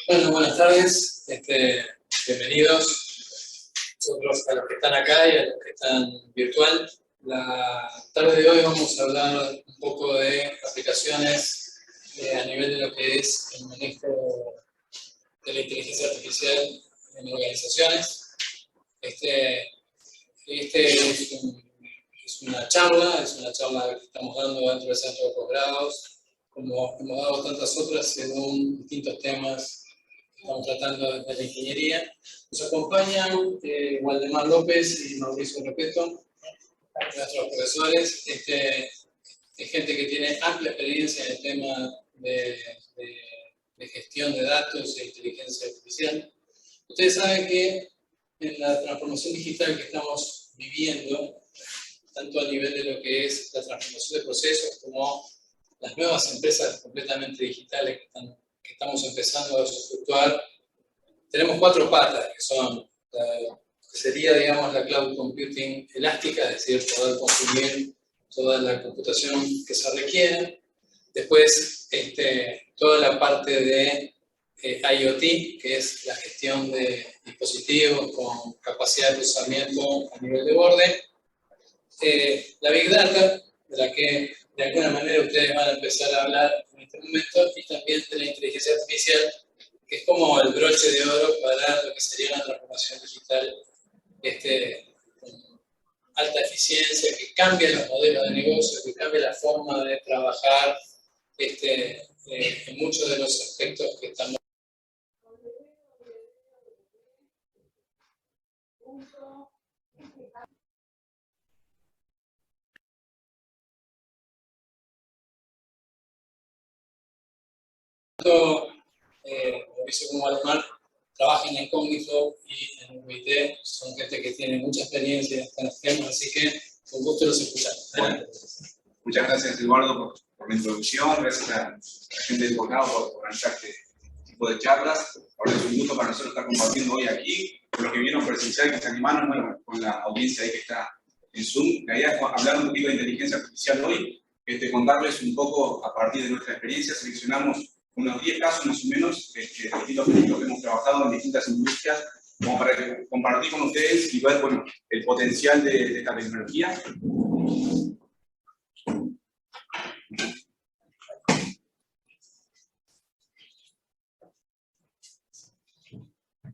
Bueno, buenas tardes, bienvenidos nosotros a los que están acá y a los que están virtual. La tarde de hoy vamos a hablar un poco de aplicaciones a nivel de lo que es el manejo de la inteligencia artificial en organizaciones. Es una charla que estamos dando dentro del centro de posgrados, como hemos dado tantas otras según distintos temas que estamos tratando desde la ingeniería. Nos acompañan Waldemar López y Mauricio Repeto, nuestros profesores. Es gente que tiene amplia experiencia en el tema de gestión de datos e inteligencia artificial. Ustedes saben que en la transformación digital que estamos viviendo, tanto a nivel de lo que es la transformación de procesos como las nuevas empresas completamente digitales que estamos empezando a fluctuar, tenemos cuatro patas, que son, sería, digamos, la cloud computing elástica, es decir, poder consumir toda la computación que se requiere. Después, toda la parte de IoT, que es la gestión de dispositivos con capacidad de procesamiento a nivel de borde. La Big Data, de la que de alguna manera ustedes van a empezar a hablar en este momento, y también de la inteligencia artificial, que es como el broche de oro para lo que sería una transformación digital con alta eficiencia, que cambia los modelos de negocio, que cambia la forma de trabajar en muchos de los aspectos que estamos. Mauricio como Waldemar trabajan en Cogniflow y en UIT, son gente que tiene mucha experiencia en estos temas, así que con gusto los escuchamos. Bueno, muchas gracias, Eduardo, por la introducción, gracias a la gente del posgrado por organizar este tipo de charlas. Ahora es un gusto para nosotros estar compartiendo hoy aquí, con los que vieron presencial, que se animaron, bueno, con la audiencia ahí que está en Zoom. La idea es hablar un poquito de inteligencia artificial hoy, contarles un poco a partir de nuestra experiencia. Seleccionamos unos 10 casos más o menos de distintos proyectos que hemos trabajado en distintas industrias, como para compartir con ustedes y ver, bueno, el potencial de esta tecnología.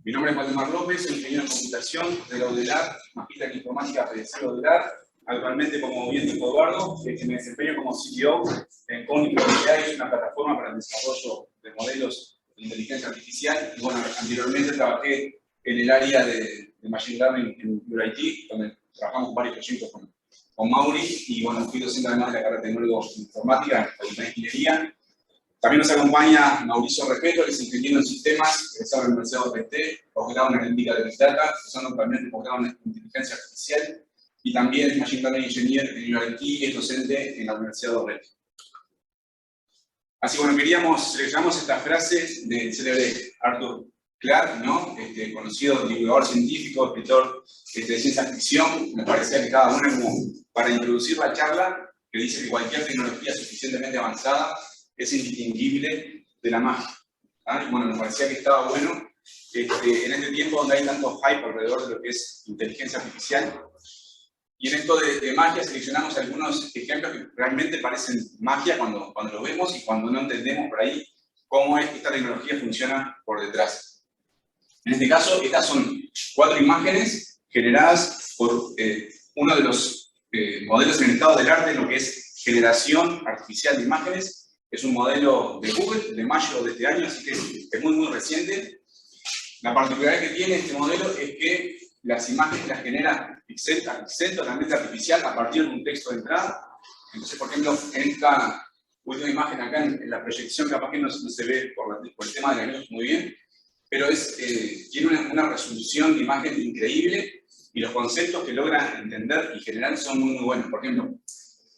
Mi nombre es Waldemar López, soy ingeniero en computación de la UDELAR, magíster en informática PDC de UDELAR. Actualmente, como bien dijo Eduardo, me desempeño como CTO en Cogniflow, que es una plataforma para el desarrollo de modelos de inteligencia artificial. Y bueno, anteriormente trabajé en el área de Machine Learning en UIT, donde trabajamos con varios proyectos con Mauri, y bueno, fui docente además de la carrera de tecnólogo en informática, en la Facultad de Ingeniería. También nos acompaña Mauricio Repeto, que es ingeniero en sistemas, egresado de la Universidad de OPT, posgrado en analítica de Big Data, usando también posgrado en inteligencia artificial, y también es Machine Learning Engineer en UIT y es docente en la Universidad de OPT. Así que bueno, seleccionamos esta frase del célebre Arthur Clarke, ¿no? Conocido divulgador científico, escritor de ciencia ficción. Me parecía que cada una como para introducir la charla, que dice que cualquier tecnología suficientemente avanzada es indistinguible de la magia. Y bueno, me parecía que estaba bueno en este tiempo donde hay tanto hype alrededor de lo que es inteligencia artificial. Y en esto de magia seleccionamos algunos ejemplos que realmente parecen magia cuando lo vemos y cuando no entendemos por ahí cómo es que esta tecnología funciona por detrás. En este caso, estas son 4 imágenes generadas por uno de los modelos en el estado del arte, lo que es generación artificial de imágenes. Es un modelo de Google, de mayo de este año, así que es muy, muy reciente. La particularidad que tiene este modelo es que las imágenes las genera totalmente artificial a partir de un texto de entrada. Entonces, por ejemplo, en esta última imagen acá, en la proyección, capaz que no se ve por el tema de la luz muy bien, pero tiene una resolución de imagen increíble y los conceptos que logra entender y generar son muy, muy buenos. Por ejemplo,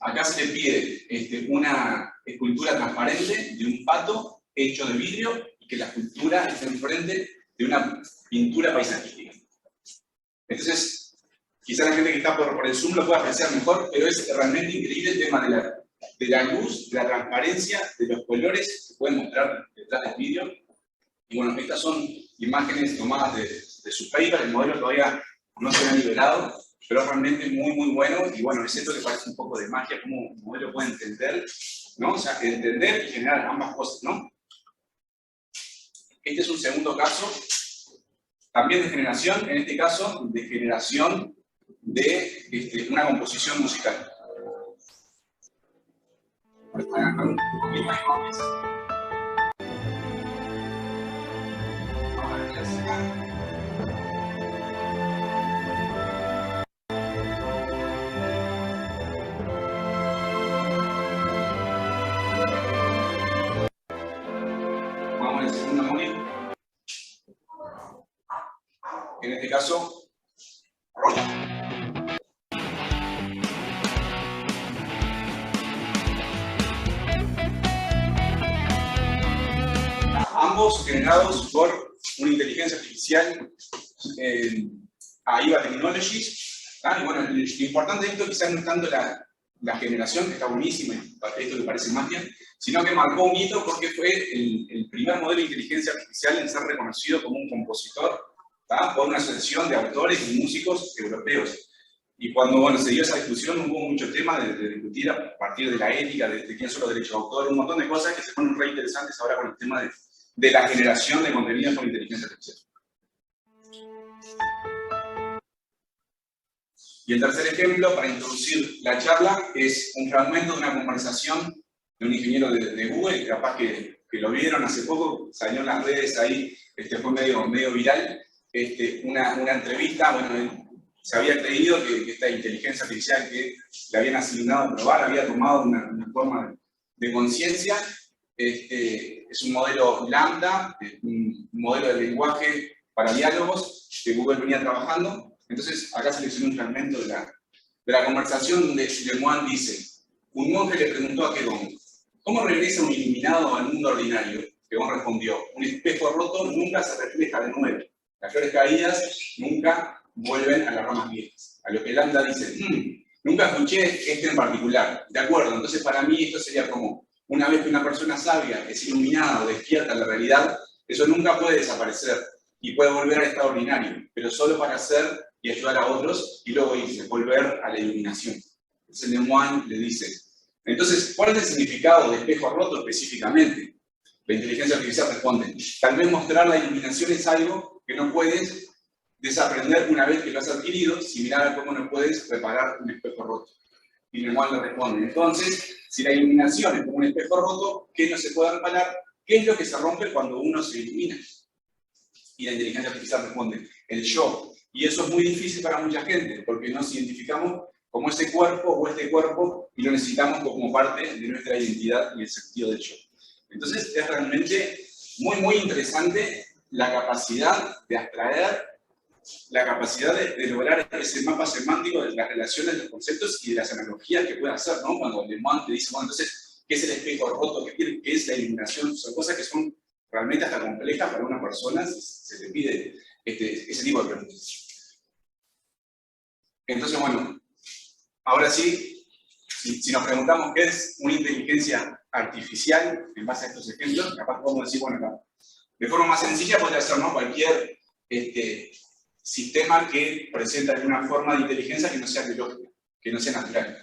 acá se le pide una escultura transparente de un pato hecho de vidrio y que la escultura esté enfrente de una pintura paisajística. Entonces, quizá la gente que está por el Zoom lo pueda apreciar mejor, pero es realmente increíble el tema de la luz, de la transparencia, de los colores que se pueden mostrar detrás del vidrio. Y bueno, estas son imágenes tomadas de su paper, el modelo todavía no se ha liberado, pero es realmente muy bueno, y bueno, es esto que parece un poco de magia, cómo un modelo puede entender, ¿no? O sea, entender y generar ambas cosas, ¿no? Este es un segundo caso, también de generación, en este caso, de generación de una composición musical. Vamos al segundo móvil. En este caso, ambos generados por una inteligencia artificial, AIVA Technologies. Y bueno, lo importante de esto quizás no es tanto la generación, que está buenísima, esto que parece magia, sino que marcó un hito porque fue el primer modelo de inteligencia artificial en ser reconocido como un compositor, por una asociación de autores y músicos europeos. Y cuando bueno, se dio esa discusión, hubo mucho tema de discutir a partir de la ética, de quién son los derechos de autor, un montón de cosas que se ponen re interesantes ahora con el tema de la generación de contenidos con inteligencia artificial. Y el tercer ejemplo, para introducir la charla, es un fragmento de una conversación de un ingeniero de Google, que capaz que lo vieron hace poco, salió en las redes ahí, fue medio viral, una entrevista. Bueno, él se había creído que esta inteligencia artificial que le habían asignado a probar había tomado una forma de conciencia. Es un modelo Lambda, un modelo de lenguaje para diálogos que Google venía trabajando. Entonces, acá seleccioné un fragmento de la conversación donde Lemoine dice: un monje le preguntó a Quedón, ¿cómo regresa un iluminado al mundo ordinario? Quedón respondió: un espejo roto nunca se refleja de nuevo. Las flores caídas nunca vuelven a las ramas viejas. A lo que Lambda dice: nunca escuché este en particular. De acuerdo, entonces para mí esto sería como, una vez que una persona sabia es iluminada o despierta en la realidad, eso nunca puede desaparecer y puede volver al estado ordinario, pero solo para hacer y ayudar a otros, y luego irse, volver a la iluminación. Entonces Lemoine le dice: entonces, ¿cuál es el significado de espejo roto específicamente? La inteligencia artificial responde: tal vez mostrar la iluminación es algo que no puedes desaprender una vez que lo has adquirido, similar a cómo no puedes reparar un espejo roto. Y Lemoine le responde: entonces, si la iluminación es como un espejo roto, ¿qué no se puede reparar? ¿Qué es lo que se rompe cuando uno se ilumina? Y la inteligencia artificial responde: el yo. Y eso es muy difícil para mucha gente, porque nos identificamos como ese cuerpo o este cuerpo y lo necesitamos como parte de nuestra identidad y el sentido del yo. Entonces es realmente muy interesante la capacidad de abstraer, la capacidad de lograr ese mapa semántico de las relaciones, de los conceptos y de las analogías que puede hacer, ¿no? Cuando Lemoine te dice: bueno, entonces, ¿qué es el espejo roto? ¿Qué es la iluminación? Son cosas que son realmente hasta complejas para una persona si se te pide ese tipo de preguntas. Entonces, bueno, ahora sí, si nos preguntamos qué es una inteligencia artificial en base a estos ejemplos, capaz podemos decir, bueno, de forma más sencilla podría ser, ¿no?, cualquier sistema que presenta alguna forma de inteligencia que no sea biológica, que no sea natural.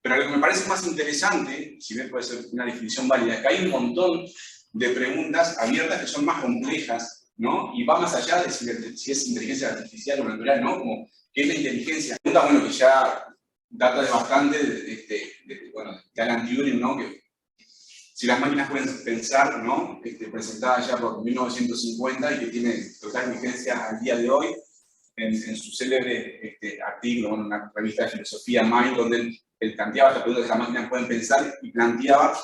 Pero lo que me parece más interesante, si bien puede ser una definición válida, es que hay un montón de preguntas abiertas que son más complejas, ¿no? Y va más allá de si es inteligencia artificial o natural, ¿no? Como, ¿qué es la inteligencia? Pregunta, bueno, que ya data de bastante de Alan Turing, ¿no? Que si las máquinas pueden pensar, ¿no? Presentada ya por 1950 y que tiene total vigencia al día de hoy, en su célebre artículo, en una revista de filosofía, Mind, donde él planteaba esta pregunta de si las máquinas pueden pensar y planteaba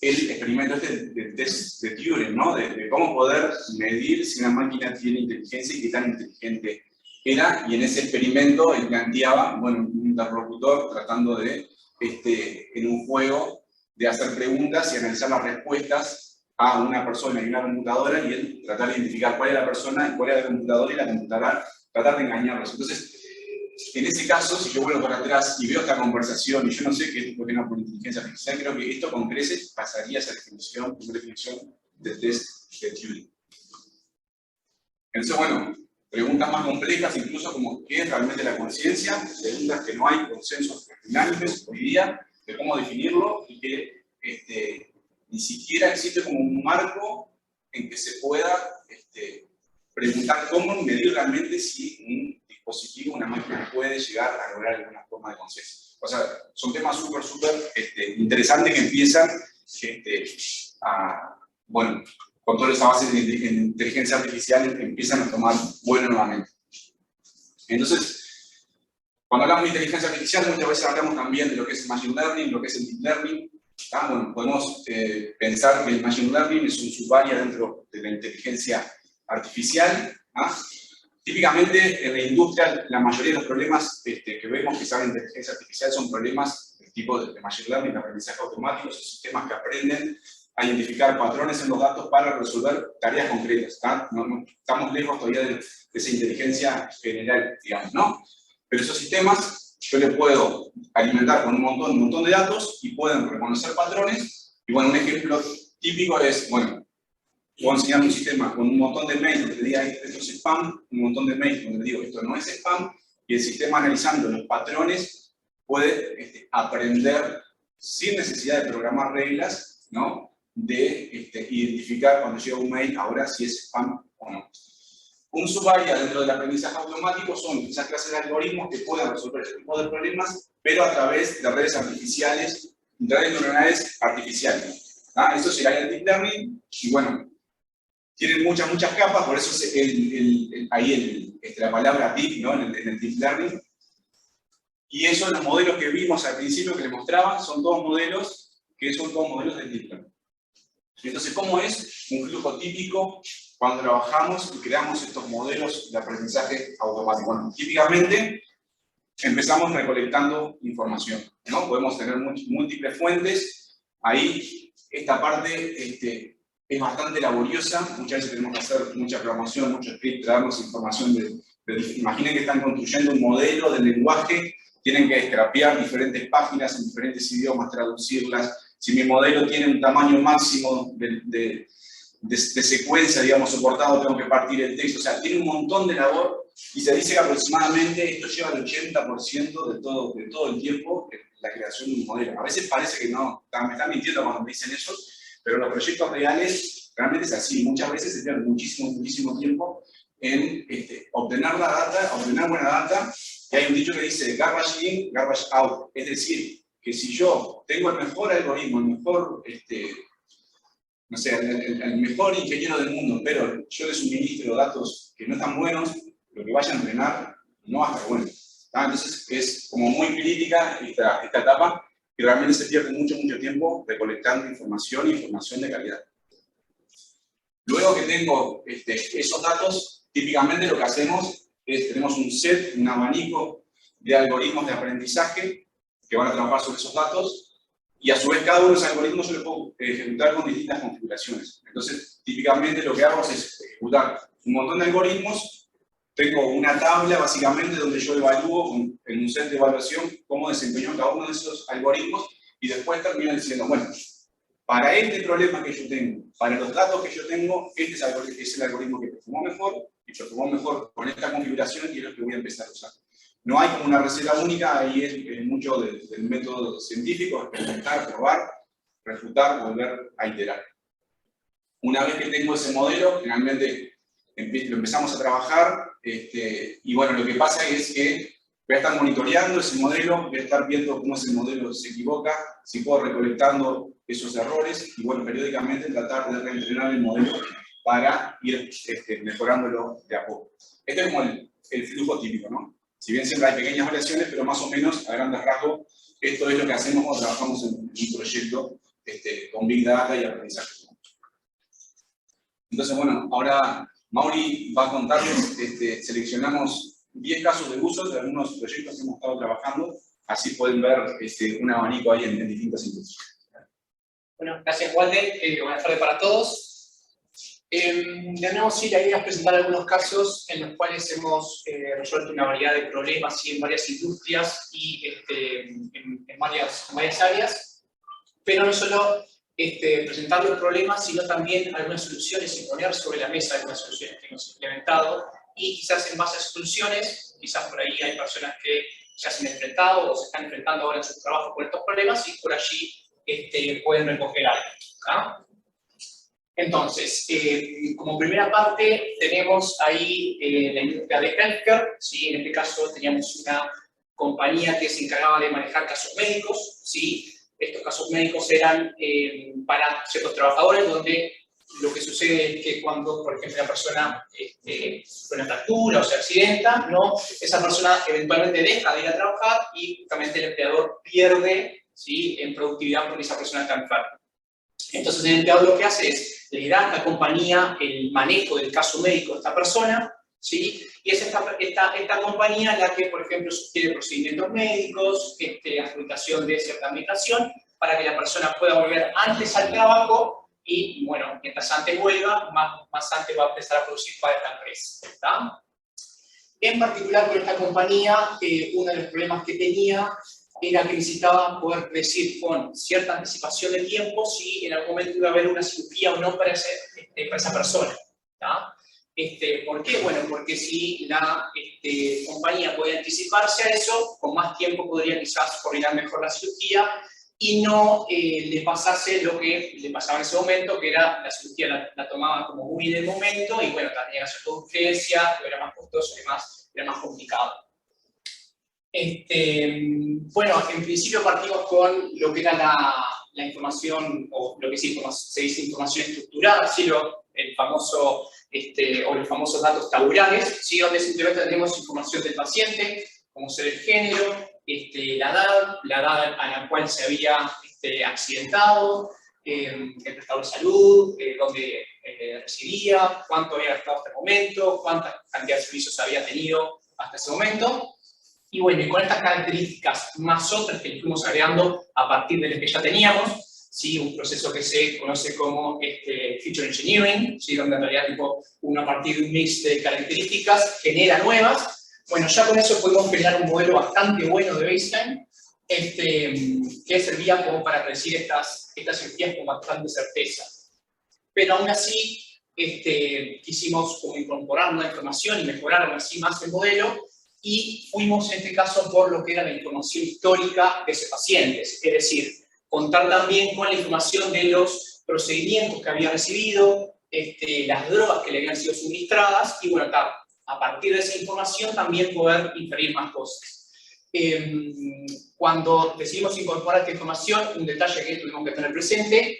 el experimento del test de Turing, ¿no? De cómo poder medir si una máquina tiene inteligencia y qué tan inteligente era, y en ese experimento él planteaba, bueno, un interlocutor tratando de, en un juego, de hacer preguntas y analizar las respuestas a una persona y una computadora, y él tratar de identificar cuál era la persona y cuál era la computadora, y la computadora tratar de engañarlos. Entonces, en ese caso, si yo vuelvo para atrás y veo esta conversación y yo no sé qué es problema por inteligencia artificial, creo que esto con creces pasaría a esa definición, una definición del test de Turing. Entonces, bueno, preguntas más complejas, incluso como qué es realmente la conciencia, preguntas que no hay consensos unánimes hoy día de cómo definirlo y que ni siquiera existe como un marco en que se pueda preguntar cómo medir realmente si un dispositivo, una máquina puede llegar a lograr alguna forma de conciencia. O sea, son temas súper interesantes que empiezan bueno, con toda esa base de inteligencia artificial empiezan a tomar vuelo nuevamente. Entonces, cuando hablamos de inteligencia artificial, muchas veces hablamos también de lo que es el machine learning, lo que es el deep learning. Bueno, podemos pensar que el machine learning es un subárea dentro de la inteligencia artificial. Típicamente en la industria la mayoría de los problemas que vemos que salen de inteligencia artificial son problemas del tipo de machine learning, de aprendizaje automático, son sistemas que aprenden a identificar patrones en los datos para resolver tareas concretas. No, estamos lejos todavía de esa inteligencia general, digamos, ¿no? Pero esos sistemas yo les puedo alimentar con un montón de datos y pueden reconocer patrones. Y bueno, un ejemplo típico es, bueno, puedo enseñar un sistema con un montón de mails donde le diga esto es spam, un montón de mails donde le digo esto no es spam, y el sistema analizando los patrones puede aprender sin necesidad de programar reglas, ¿no? De identificar cuando llega un mail ahora si es spam o no. Un subárea dentro del aprendizaje automático son esas clases de algoritmos que pueden resolver este tipo de problemas, pero a través de redes artificiales, redes neuronales artificiales. Eso sería el deep learning, y bueno, tienen muchas capas, por eso es ahí la palabra deep, ¿no? en el deep learning. Y esos los modelos que vimos al principio que les mostraba, son todos modelos de deep learning. Entonces, ¿cómo es un flujo típico cuando trabajamos y creamos estos modelos de aprendizaje automático? Bueno, típicamente empezamos recolectando información, ¿no? Podemos tener múltiples fuentes. Ahí esta parte es bastante laboriosa. Muchas veces tenemos que hacer mucha programación, mucho script, traernos información imaginen que están construyendo un modelo de lenguaje, tienen que scrapear diferentes páginas en diferentes idiomas, traducirlas. Si mi modelo tiene un tamaño máximo de secuencia, digamos, soportado, tengo que partir el texto. O sea, tiene un montón de labor y se dice que aproximadamente esto lleva el 80% de todo el tiempo la creación de un modelo. A veces parece que no, me están mintiendo cuando me dicen eso, pero los proyectos reales realmente es así. Muchas veces se pierde muchísimo tiempo en obtener la data, obtener buena data. Y hay un dicho que dice garbage in, garbage out. Es decir, que si yo tengo el mejor algoritmo, el mejor, no sé, el mejor ingeniero del mundo, pero yo le suministro datos que no están buenos, lo que vaya a entrenar no va a estar bueno. Entonces es como muy crítica esta etapa, y realmente se pierde mucho tiempo recolectando información de calidad. Luego que tengo esos datos, típicamente lo que hacemos es, tenemos un set, un abanico de algoritmos de aprendizaje que van a trabajar sobre esos datos, y a su vez cada uno de esos algoritmos yo lo puedo ejecutar con distintas configuraciones. Entonces, típicamente lo que hago es ejecutar un montón de algoritmos. Tengo una tabla básicamente donde yo evalúo en un set de evaluación cómo desempeñó cada uno de esos algoritmos, y después termino diciendo, bueno, para este problema que yo tengo, para los datos que yo tengo, este es el algoritmo que performó mejor, y performó mejor con esta configuración, y es lo que voy a empezar a usar. No hay como una receta única, ahí es mucho del método científico, experimentar, probar, refutar, volver a iterar. Una vez que tengo ese modelo, finalmente lo empezamos a trabajar, y bueno, lo que pasa es que voy a estar monitoreando ese modelo, voy a estar viendo cómo ese modelo se equivoca, si puedo recolectando esos errores, y bueno, periódicamente tratar de reentrenar el modelo para ir mejorándolo de a poco. Este es como el flujo típico, ¿no? Si bien siempre hay pequeñas variaciones, pero más o menos, a grandes rasgos, esto es lo que hacemos cuando trabajamos en un proyecto con Big Data y aprendizaje. Entonces, bueno, ahora Mauri va a contarles, seleccionamos 10 casos de uso de algunos proyectos que hemos estado trabajando, así pueden ver un abanico ahí en distintas industrias. Bueno, gracias Walde, buenas tardes para todos. De nuevo, sí, la idea es presentar algunos casos en los cuales hemos resuelto una variedad de problemas en varias industrias y en varias áreas, pero no solo presentar los problemas, sino también algunas soluciones y poner sobre la mesa algunas soluciones que hemos implementado. Y quizás en base a soluciones, quizás por ahí hay personas que ya se han enfrentado o se están enfrentando ahora en su trabajo con estos problemas y por allí pueden recoger algo. ¿Ah? Entonces, como primera parte tenemos ahí la industria de healthcare, ¿sí? En este caso teníamos una compañía que se encargaba de manejar casos médicos, ¿sí? Estos casos médicos eran para ciertos trabajadores donde lo que sucede es que cuando, por ejemplo, una persona sufre una fractura o se accidenta, ¿no? Esa persona eventualmente deja de ir a trabajar y justamente el empleador pierde, ¿sí?, en productividad porque esa persona está enferma. Entonces el empleador lo que hace es le da a la compañía el manejo del caso médico de esta persona, ¿sí? Y es esta compañía la que, por ejemplo, sugiere procedimientos médicos, adjudicación de cierta medicación, para que la persona pueda volver antes al trabajo y, bueno, mientras antes vuelva, más antes va a empezar a producir para esta empresa. ¿Está? En particular con esta compañía, uno de los problemas que tenía era que necesitaba poder decir con cierta anticipación de tiempo si en algún momento iba a haber una cirugía o no para esa persona. ¿Está? ¿Por qué? Bueno, porque si la compañía podía anticiparse a eso, con más tiempo podría quizás coordinar mejor la cirugía y no le pasase lo que le pasaba en ese momento, que era la cirugía la tomaba como muy en el momento y bueno, tenía que hacer toda urgencia, era más costoso y era más complicado. Bueno, en principio partimos con lo que era la información, o lo que se dice información estructurada, ¿sí? El famoso, o los famosos datos tabulares, ¿sí? Donde simplemente tenemos información del paciente, como ser el género, la edad a la cual se había accidentado, el estado de salud, dónde residía, cuánto había gastado hasta el momento, cuánta cantidad de servicios había tenido hasta ese momento. Y bueno, y con estas características más otras que fuimos agregando a partir de las que ya teníamos, ¿sí? Un proceso que se conoce como feature engineering, ¿sí? Donde en realidad uno a partir de un mix de características genera nuevas. Bueno, ya con eso podemos generar un modelo bastante bueno de baseline, que servía como para predecir estas cirugías con bastante certeza. Pero aún así, quisimos como incorporar nueva información y mejorar aún así más el modelo, y fuimos en este caso por lo que era la información histórica de ese paciente, es decir, contar también con la información de los procedimientos que había recibido, las drogas que le habían sido suministradas, y bueno, a partir de esa información también poder inferir más cosas. Cuando decidimos incorporar esta información, un detalle que tuvimos que tener presente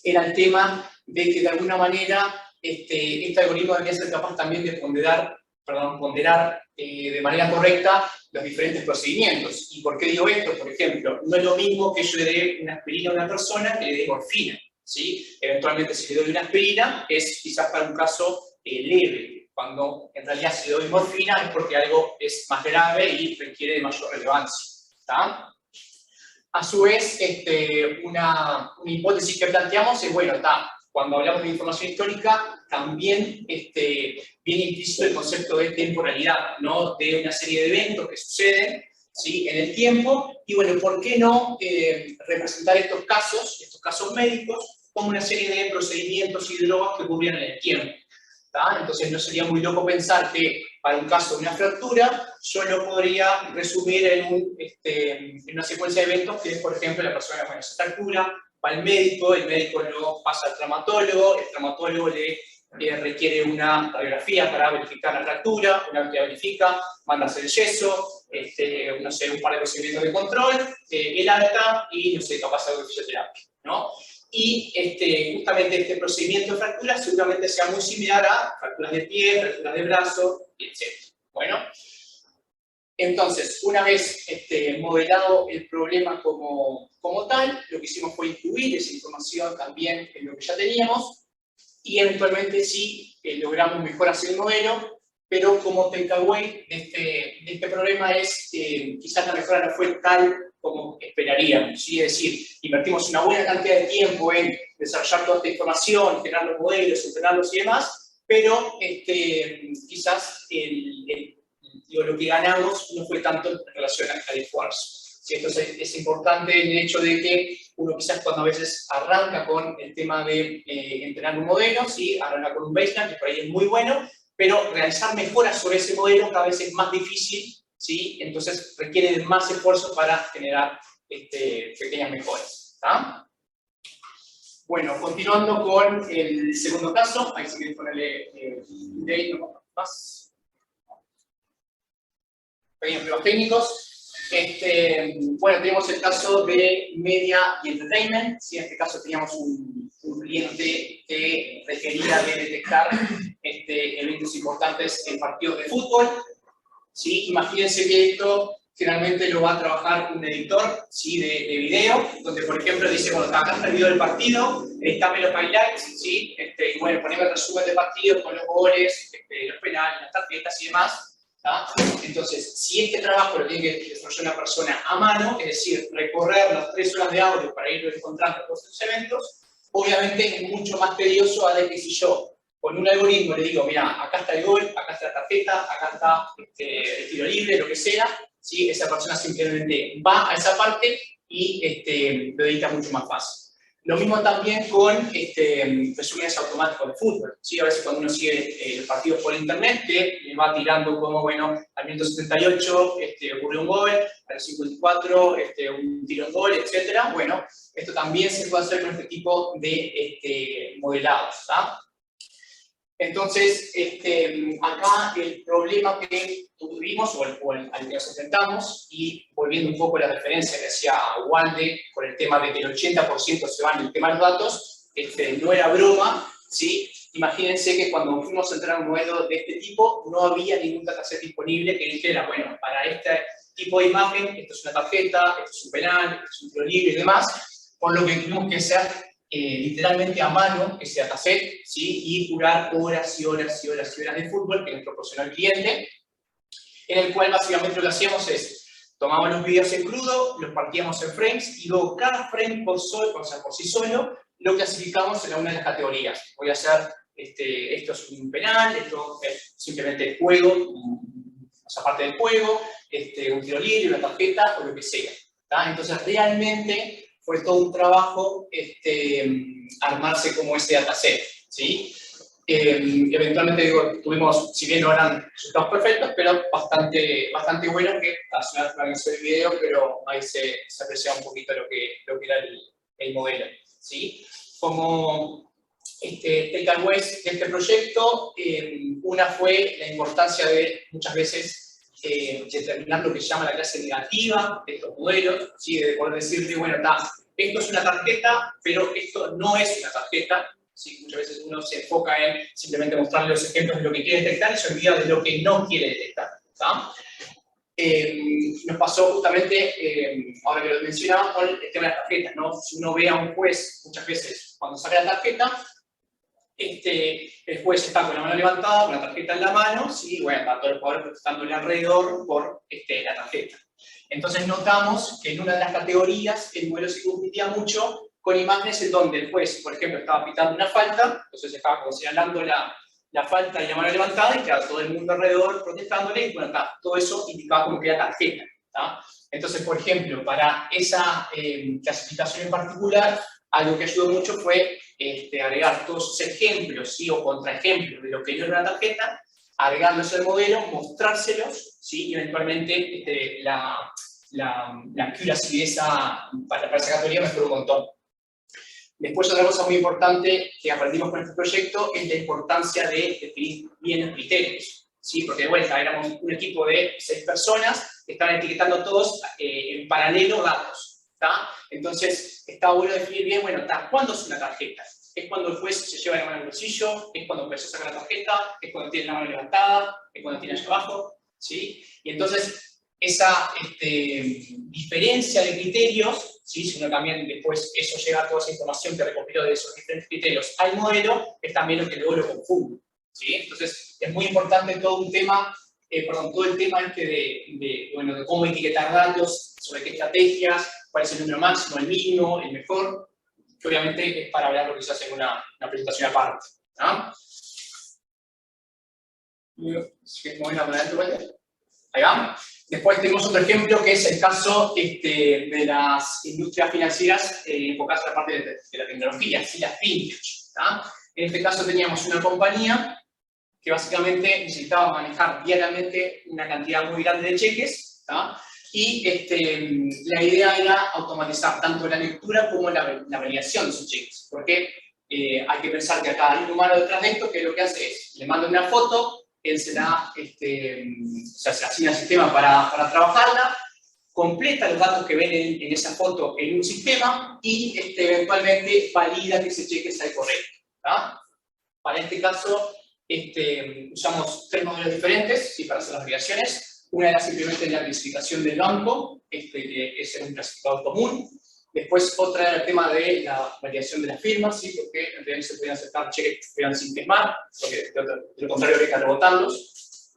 era el tema de que de alguna manera este algoritmo debía ser capaz también de ponderar de manera correcta los diferentes procedimientos. ¿Y por qué digo esto? Por ejemplo, no es lo mismo que yo le dé una aspirina a una persona que le dé morfina, ¿sí? Eventualmente si le doy una aspirina es quizás para un caso leve, cuando en realidad si le doy morfina es porque algo es más grave y requiere de mayor relevancia. ¿Está? A su vez, una hipótesis que planteamos es, bueno, cuando hablamos de información histórica, también viene implícito el concepto de temporalidad, ¿no? De una serie de eventos que suceden, ¿sí?, en el tiempo, y bueno, ¿por qué no representar estos casos médicos, como una serie de procedimientos y drogas que ocurrían en el tiempo? ¿Tá? Entonces no sería muy loco pensar que para un caso de una fractura, yo lo podría resumir en una secuencia de eventos que es, por ejemplo, la persona con esa fractura, va al médico, el médico lo pasa al traumatólogo, el traumatólogo le requiere una radiografía para verificar la fractura, una vez que la verifica, manda a hacer el yeso, no sé, un par de procedimientos de control, el alta y, no sé, capaz algo de fisioterapia, ¿no? Y justamente este procedimiento de fracturas seguramente sea muy similar a fracturas de pie, fracturas de brazo, etc. Bueno, entonces, una vez modelado el problema como tal, lo que hicimos fue incluir esa información también en lo que ya teníamos, y eventualmente sí logramos mejoras en el modelo, pero como takeaway de este problema es quizás la mejora no fue tal como esperaríamos, ¿sí? Es decir, invertimos una buena cantidad de tiempo en desarrollar toda esta información, generar los modelos, entrenarlos y demás, pero quizás lo que ganamos no fue tanto en relación al esfuerzo, Sí, entonces es importante el hecho de que uno quizás cuando a veces arranca con el tema de entrenar un modelo, ¿sí? Arranca con un baseline, que por ahí es muy bueno, pero realizar mejoras sobre ese modelo cada vez es más difícil, ¿sí? Entonces requiere de más esfuerzo para generar pequeñas mejoras. ¿Tá? Bueno, continuando con el segundo caso, ahí sí que ponerle más. Pequeños problemas técnicos. Bueno, tenemos el caso de Media y Entertainment. ¿Sí? En este caso teníamos un cliente que requería de detectar eventos importantes en partidos de fútbol. ¿Sí? Imagínense que esto generalmente lo va a trabajar un editor, ¿sí? de video, donde por ejemplo dice, bueno, acá está el video del partido, dame los highlights, ¿sí? Y bueno, poneme el resumen del partido con los goles, los penales, las tarjetas y demás. ¿Tá? Entonces, si este trabajo lo tiene que desarrollar una persona a mano, es decir, recorrer las 3 horas de audio para ir encontrando todos estos eventos, obviamente es mucho más tedioso a de que si yo con un algoritmo le digo, mira, acá está el gol, acá está la tarjeta, acá está el tiro libre, lo que sea, ¿sí? Esa persona simplemente va a esa parte y lo edita mucho más fácil. Lo mismo también con resúmenes automáticos de fútbol. ¿Sí? A veces cuando uno sigue los partidos por internet, que le va tirando como, bueno, al minuto 78 ocurrió un gol, al 54 un tiro en gol, etc. Bueno, esto también se puede hacer con este tipo de modelados. ¿Tá? Entonces, acá el problema que tuvimos, o al que nos enfrentamos, y volviendo un poco a la referencia que hacía Walde con el tema de que el 80% se va en el tema de los datos, no era broma, ¿sí? Imagínense que cuando fuimos a entrar a un modelo de este tipo, no había ningún dataset disponible que dijera, bueno, para este tipo de imagen, esto es una tarjeta, esto es un penal, esto es un tiro libre y demás, por lo que tuvimos que hacer literalmente a mano ese dataset, ¿sí? Y curar horas y horas y horas y horas de fútbol que nos proporcionó el cliente, en el cual básicamente lo que hacíamos es, tomamos los videos en crudo, los partíamos en frames y luego cada frame por sí solo lo clasificamos en una de las categorías. Voy a hacer, esto es un penal, esto es simplemente juego, o sea, parte del juego, un tiro libre, una tarjeta o lo que sea. ¿Tá? Entonces realmente fue todo un trabajo armarse como ese dataset, ¿sí? Eventualmente, digo, tuvimos, si bien no eran resultados perfectos, pero bastante buenos, que al final el video, pero ahí se apreciaba un poquito lo que era el modelo, ¿sí? Como takeaways de este proyecto, una fue la importancia de, muchas veces, determinar lo que se llama la clase negativa de estos modelos, ¿sí? De poder decirle, bueno, esto es una tarjeta, pero esto no es una tarjeta. ¿Sí? Muchas veces uno se enfoca en simplemente mostrarle los ejemplos de lo que quiere detectar y se olvida de lo que no quiere detectar. ¿Tá? Nos pasó justamente, ahora que lo mencionaba, con el tema de las tarjetas, ¿no? Si uno ve a un juez, muchas veces, cuando saca la tarjeta, el juez está con la mano levantada, con la tarjeta en la mano, ¿sí? Bueno, está todo el jugador protestándole alrededor por la tarjeta. Entonces notamos que en una de las categorías el modelo se competía mucho con imágenes en donde el juez, por ejemplo, estaba pitando una falta, entonces estaba como señalando la falta y la mano levantada y quedaba todo el mundo alrededor protestándole y bueno, todo eso indicaba como que era tarjeta. ¿Tá? Entonces, por ejemplo, para esa clasificación en particular, algo que ayudó mucho fue agregar todos esos ejemplos, ¿sí? O contraejemplos de lo que no era una tarjeta, agregarlos al modelo, mostrárselos, ¿sí? Y eventualmente la accuracy de para esa categoría mejoró un montón. Después, otra cosa muy importante que aprendimos con este proyecto es la importancia de definir bien los criterios, ¿sí? Porque de vuelta éramos un equipo de 6 personas que estaban etiquetando todos en paralelo datos. ¿Tá? Entonces, está bueno definir bien, bueno, ¿cuándo es una tarjeta? ¿Es cuando el juez se lleva la mano al bolsillo? ¿Es cuando empezó a sacar la tarjeta? ¿Es cuando tiene la mano levantada? ¿Es cuando tiene allá abajo? ¿Sí? Y entonces, esa diferencia de criterios, ¿sí? Si uno también después eso llega a toda esa información que recopiló de esos diferentes criterios al modelo, es también lo que luego lo confunde. ¿Sí? Entonces, es muy importante todo un tema, todo el tema de cómo etiquetar datos, sobre qué estrategias, cuál es el número máximo, el mínimo, el mejor, que obviamente es para hablar lo que se hace en una presentación aparte. ¿No? Ahí va. Después tenemos otro ejemplo que es el caso de las industrias financieras enfocadas a la parte de la tecnología, ¿sí? Las fintech. ¿Tá? En este caso teníamos una compañía que básicamente necesitaba manejar diariamente una cantidad muy grande de cheques, ¿tá? Y la idea era automatizar tanto la lectura como la validación de esos cheques. Porque hay que pensar que acá hay un humano detrás de esto que lo que hace es, le manda una foto, él se la, o sea, se asigna al sistema para trabajarla, completa los datos que ven en esa foto en un sistema y eventualmente valida que ese cheque sea correcto. ¿Tá? Para este caso, usamos 3 modelos diferentes, ¿sí? Para hacer las validaciones. Una era simplemente la clasificación del banco, que es un clasificador común. Después otra era el tema de la validación de las firmas, ¿sí? Porque en realidad se podían aceptar cheques que fueran sin firmar, porque de lo contrario habría que rebotarlos.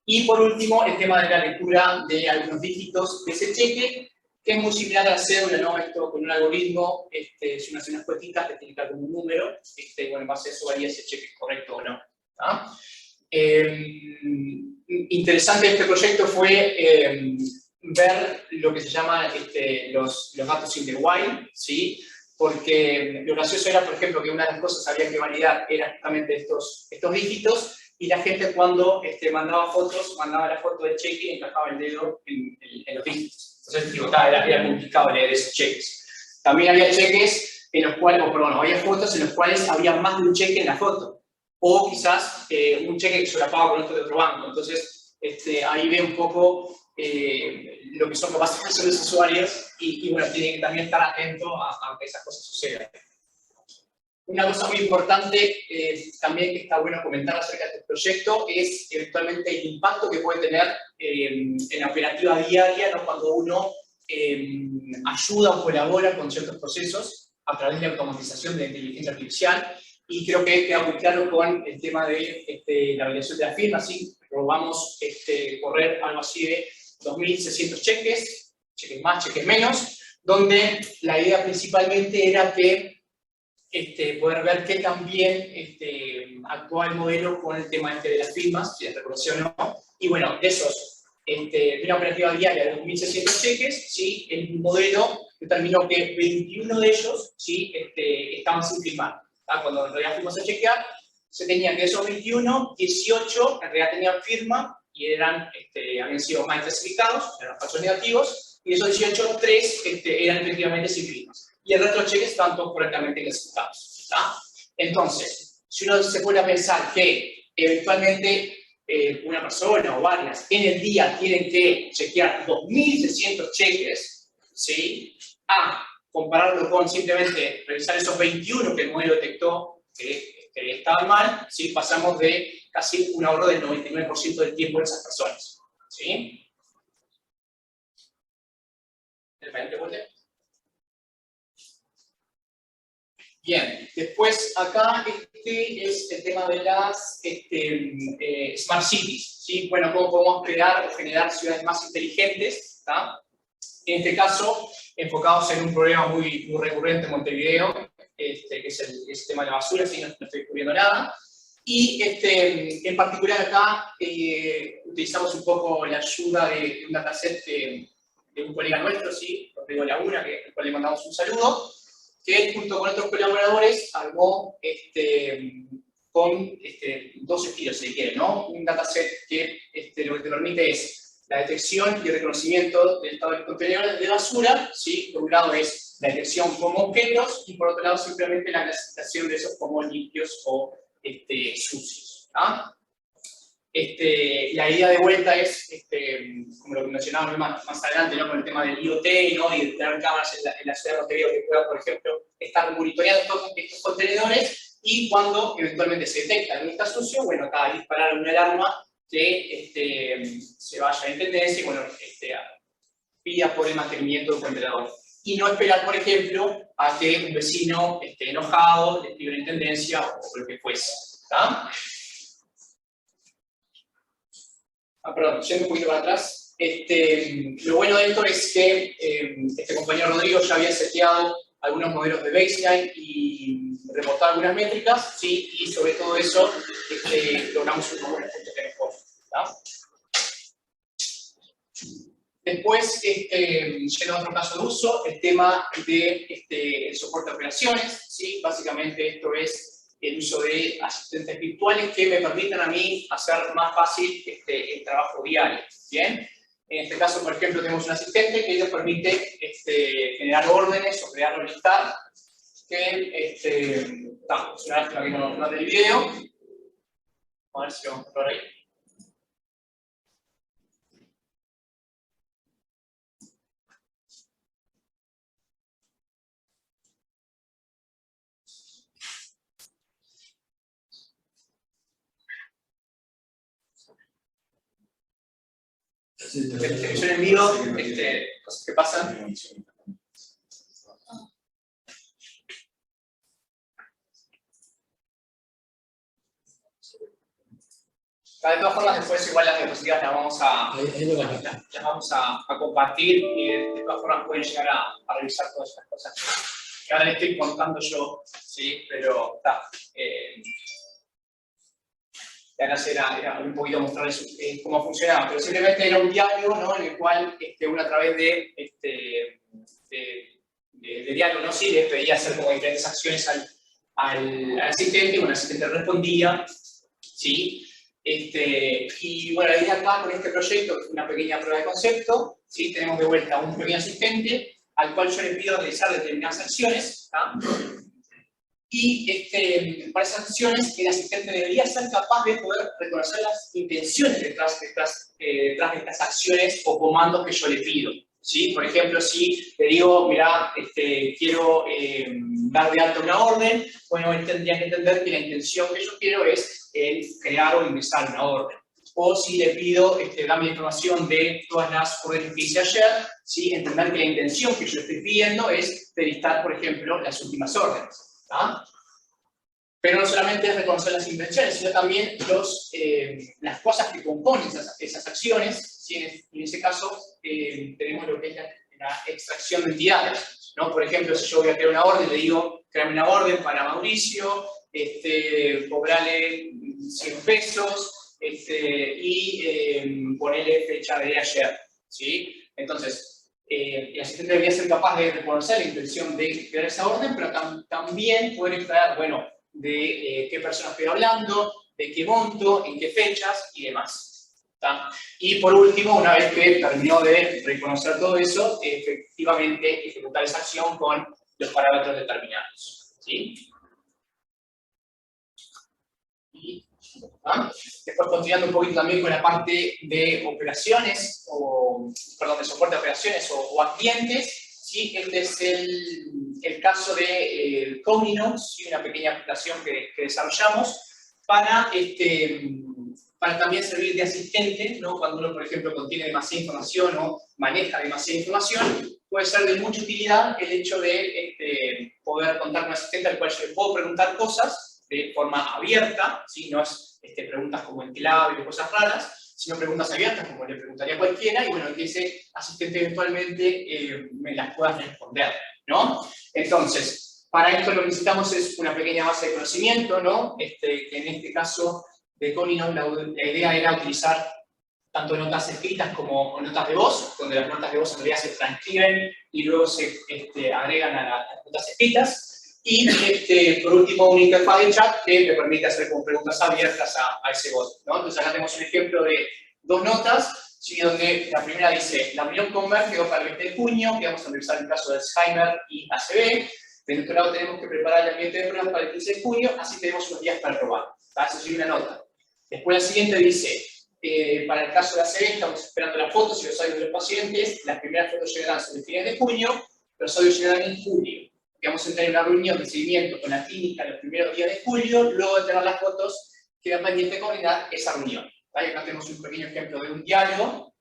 Y por último, el tema de la lectura de algunos dígitos de ese cheque, que es muy similar a la cédula, ¿no? Esto con un algoritmo, si uno hace unas cuestitas, le tiene que dar un número, bueno, en base a eso varía si el cheque es correcto o no. ¿Ah? Interesante de este proyecto fue ver lo que se llama los datos in the wild, ¿sí? Porque lo gracioso era, por ejemplo, que una de las cosas que había que validar era justamente estos dígitos, y la gente cuando mandaba fotos, mandaba la foto del cheque y encajaba el dedo en los dígitos. Entonces, digo, era complicado leer esos cheques. También había cheques en los cuales, había fotos en las cuales había más de un cheque en la foto. O quizás un cheque que solapaba con otro de otro banco. Entonces, ahí ve un poco lo que son capaces de hacer los usuarios y bueno, tienen que también estar atentos a que esas cosas sucedan. Una cosa muy importante también que está bueno comentar acerca de este proyecto es eventualmente el impacto que puede tener en la operativa diaria, ¿no? Cuando uno ayuda o colabora con ciertos procesos a través de la automatización de la inteligencia artificial. Y creo que queda muy claro con el tema de la validación de las firmas. ¿Sí? Probamos correr algo así de 2.600 cheques más, cheques menos, donde la idea principalmente era que poder ver qué tan bien actúa el modelo con el tema de las firmas, si las reconoció o no. Y bueno, de esos, de una operativa diaria de 2.600 cheques, ¿sí? El modelo determinó que 21 de ellos, ¿sí? Estaban sin firmar. Cuando en realidad fuimos a chequear, se tenían de esos 21, 18 en realidad tenían firma y habían sido mal clasificados, eran falsos negativos, y de esos 18, 3 eran efectivamente sin firmas. Y el resto de los cheques estaban todos correctamente clasificados. ¿Tá? Entonces, si uno se pone a pensar que eventualmente una persona o varias en el día tienen que chequear 2.600 cheques, ¿sí? A compararlo con simplemente revisar esos 21 que el modelo detectó que estaban mal, ¿sí? Pasamos de casi un ahorro del 99% del tiempo de esas personas. ¿Sí? Bien, después acá es el tema de las Smart Cities. ¿Sí? Bueno, cómo podemos crear o generar ciudades más inteligentes. ¿Tá? En este caso, enfocados en un problema muy recurrente en Montevideo, que es el tema de la basura, si no estoy descubriendo nada. Y en particular acá utilizamos un poco la ayuda de un dataset de un colega nuestro, ¿sí? Rodrigo Laguna, al cual le mandamos un saludo, que junto con otros colaboradores armó con 2 estilos, si quieren, ¿no? Un dataset que lo que te permite es la detección y reconocimiento del estado de contenedores de basura, ¿sí? Por un lado es la detección como objetos y por otro lado simplemente la clasificación de esos como limpios o sucios. ¿Ah? La idea de vuelta es, como lo que mencionábamos más adelante, ¿no? Con el tema del IoT, ¿no? Y de tener cámaras en la ciudad de Montevideo que puedan, por ejemplo, estar monitoreando estos contenedores y cuando eventualmente se detecta que está sucio, bueno, acá disparar una alarma que se vaya en tendencia y bueno, pida por el mantenimiento del contenedor. Y no esperar, por ejemplo, a que un vecino esté enojado, le pida una intendencia o lo que fuese. ¿Tá? Perdón, yendo un poquito para atrás. Lo bueno de esto es que este compañero Rodrigo ya había seteado algunos modelos de baseline y reportado algunas métricas, ¿sí? Y sobre todo eso logramos un buen punto de mejor. Después, yendo a otro caso de uso, el tema de soporte de operaciones, ¿sí? Básicamente esto es el uso de asistentes virtuales que me permitan a mí hacer más fácil el trabajo diario, ¿bien? En este caso, por ejemplo, tenemos un asistente que nos permite generar órdenes o crear o listar, que es una lástima que no mande el video. A ver si vamos a por ahí. Televisión en vivo, cosas que pasan. De todas formas, después igual las diapositivas las vamos a compartir y de todas formas pueden llegar a revisar todas estas cosas que ahora les estoy contando yo, ¿sí? Pero está. Era un poquito mostrarles cómo funcionaba, pero simplemente era un diálogo, ¿no? En el cual uno a través de diálogo, ¿no? Sí, les pedía hacer como diferentes acciones al asistente, y bueno, el asistente respondía, ¿sí? Y bueno, la idea acá con este proyecto, que es una pequeña prueba de concepto, ¿sí? Tenemos de vuelta un pequeño asistente al cual yo le pido realizar determinadas acciones, ¿sí? Y para esas acciones el asistente debería ser capaz de poder reconocer las intenciones detrás de estas acciones o comandos que yo le pido, ¿sí? Por ejemplo, si le digo, mira, quiero dar de alta una orden, bueno, él tendría que entender que la intención que yo quiero es crear o ingresar una orden. O si le pido, dame información de todas las órdenes que hice ayer, ¿sí? Entender que la intención que yo estoy pidiendo es de listar, por ejemplo, las últimas órdenes. ¿Ah? Pero no solamente es reconocer las intenciones, sino también las cosas que componen esas acciones, ¿sí? En ese caso tenemos lo que es la extracción de entidades, ¿no? Por ejemplo, si yo voy a crear una orden, le digo, créame una orden para Mauricio, cobrarle 100 pesos y ponerle fecha de ayer, ¿sí? Entonces, el asistente debería ser capaz de reconocer la intención de crear esa orden, pero también poder extraer, bueno, de qué persona estoy hablando, de qué monto, en qué fechas y demás. ¿Está? Y por último, una vez que terminó de reconocer todo eso, efectivamente ejecutar esa acción con los parámetros determinados, ¿sí? Después continuando un poquito también con la parte de operaciones, de soporte a operaciones o a clientes, ¿sí? Este es el caso de Comino, ¿sí? Una pequeña aplicación que desarrollamos para también servir de asistente, ¿no? Cuando uno, por ejemplo, contiene demasiada información o maneja demasiada información, puede ser de mucha utilidad el hecho de poder contar con un asistente al cual yo le puedo preguntar cosas de forma abierta, ¿sí? No es preguntas como en clave o cosas raras, sino preguntas abiertas como le preguntaría a cualquiera, y bueno, que ese asistente eventualmente me las pueda responder, ¿no? Entonces, para esto lo que necesitamos es una pequeña base de conocimiento, ¿no? Que en este caso de Comino la idea era utilizar tanto notas escritas como notas de voz, donde las notas de voz en realidad se transcriben y luego se agregan a las notas escritas. Y por último, una interfaz de chat que me permite hacer como preguntas abiertas a ese bot, ¿no? Entonces acá tenemos un ejemplo de dos notas, ¿sí? Donde la primera dice, la reunión con Mer quedó para el 20 de junio, que vamos a revisar el caso de Alzheimer y ACB. De otro lado tenemos que preparar el ambiente de pruebas para el 15 de junio, así tenemos unos días para probar. Eso sí, una nota. Después la siguiente dice, para el caso de ACB estamos esperando las fotos y los audios de los pacientes, las primeras fotos llegarán sobre fines de junio, los audios llegarán en julio. Vamos a entrar en una reunión de seguimiento con la clínica los primeros días de julio, luego de tener las fotos, queda pendiente coordinar esa reunión. ¿Vale? Acá tenemos un pequeño ejemplo de un diálogo,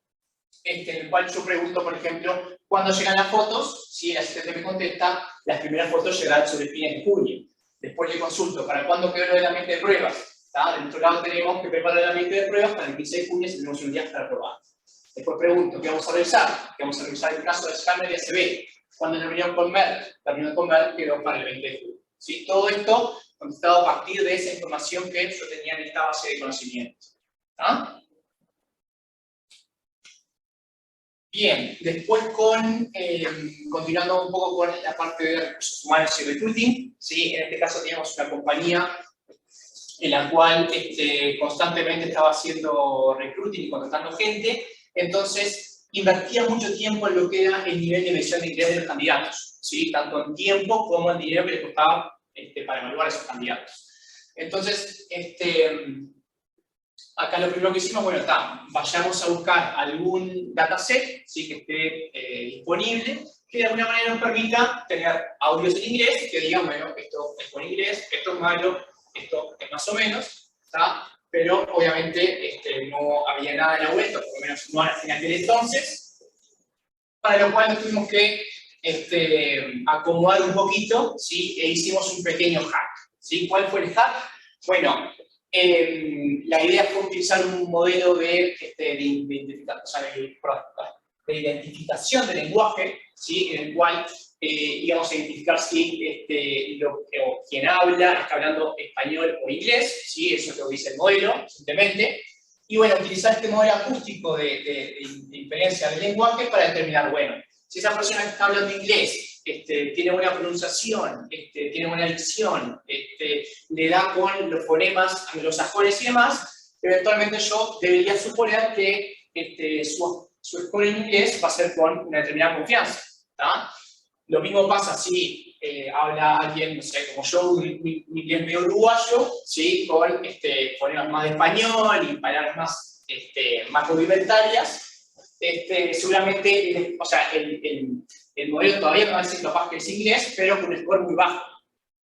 en el cual yo pregunto, por ejemplo, ¿cuándo llegan las fotos? Si el asistente me contesta, las primeras fotos llegarán sobre fines de junio. Después le consulto, ¿para cuándo quedó el ambiente de pruebas? ¿Está? De otro lado tenemos que preparar el ambiente de pruebas para el 15 de junio, si tenemos un día para probar. Después pregunto, ¿qué vamos a revisar? ¿Qué vamos a revisar el caso de Alzheimer y ACB? Cuando la reunión con Merck quedó para el 20 de julio. ¿Sí? Todo esto contestado a partir de esa información que yo tenía en esta base de conocimientos. ¿Ah? Bien, después continuando un poco con la parte de recursos humanos y recruiting, ¿sí? En este caso teníamos una compañía en la cual constantemente estaba haciendo recruiting y contratando gente, entonces invertía mucho tiempo en lo que era el nivel de medición de inglés de los candidatos, ¿sí? Tanto en tiempo como en dinero que les costaba para evaluar a esos candidatos. Entonces, acá lo primero que hicimos, bueno, vayamos a buscar algún dataset, ¿sí? Que esté disponible, que de alguna manera nos permita tener audios en inglés, que digan, bueno, esto es buen inglés, esto es malo, esto es más o menos, ¿tá? Pero obviamente no había nada en la web, por lo menos no en aquel entonces, para lo cual nos tuvimos que acomodar un poquito, ¿sí? E hicimos un pequeño hack, ¿sí? ¿Cuál fue el hack? Bueno, la idea fue utilizar un modelo de identificación de lenguaje, ¿sí? En el cual íbamos a identificar si quien habla está hablando español o inglés, ¿sí? Eso es lo que dice el modelo, simplemente. Y bueno, utilizar este modelo acústico de inferencia del lenguaje para determinar, bueno, si esa persona que está hablando inglés tiene buena pronunciación, tiene buena dicción, le da con los fonemas anglosajones y demás, eventualmente yo debería suponer que su score en inglés va a ser con una determinada confianza, ¿tá? Lo mismo pasa si habla alguien, no sé, como yo, un inglés medio uruguayo, ¿sí? Con fonemas más de español y palabras más rudimentarias. Seguramente, o sea, el modelo todavía no va a ser capaz que es inglés, pero con un score muy bajo,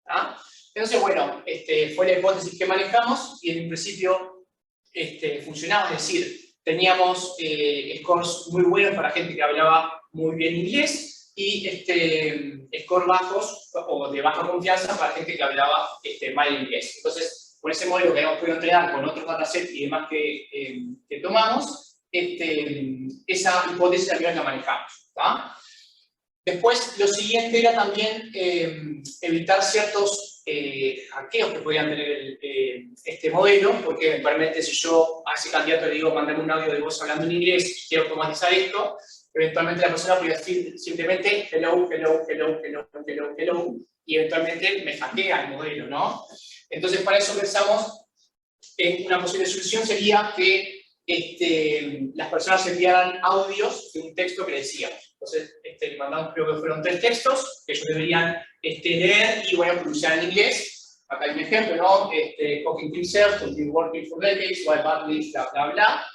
¿tá? Entonces, bueno, fue la hipótesis que manejamos y en un principio funcionaba, es decir, teníamos scores muy buenos para gente que hablaba muy bien inglés y scores bajos o de baja confianza para gente que hablaba mal inglés. Entonces, con ese modelo que hemos podido entrenar con otros datasets y demás que tomamos, esa hipótesis también la manejamos, ¿tá? Después, lo siguiente era también evitar ciertos hackeos que podían tener este modelo, porque eventualmente si yo a ese candidato le digo mandame un audio de voz hablando en inglés y quiero automatizar esto, eventualmente la persona podría decir simplemente hello, hello, hello, hello, hello, hello, y eventualmente me hackea el modelo, ¿no? Entonces, para eso pensamos en una posible solución sería que las personas enviaran audios de un texto que decíamos. Entonces, le mandamos, creo que fueron 3 textos que ellos deberían leer y, bueno, pronunciar en inglés. Acá hay un ejemplo, ¿no? Cooking himself, continue working for decades, while badly, bla, bla, bla.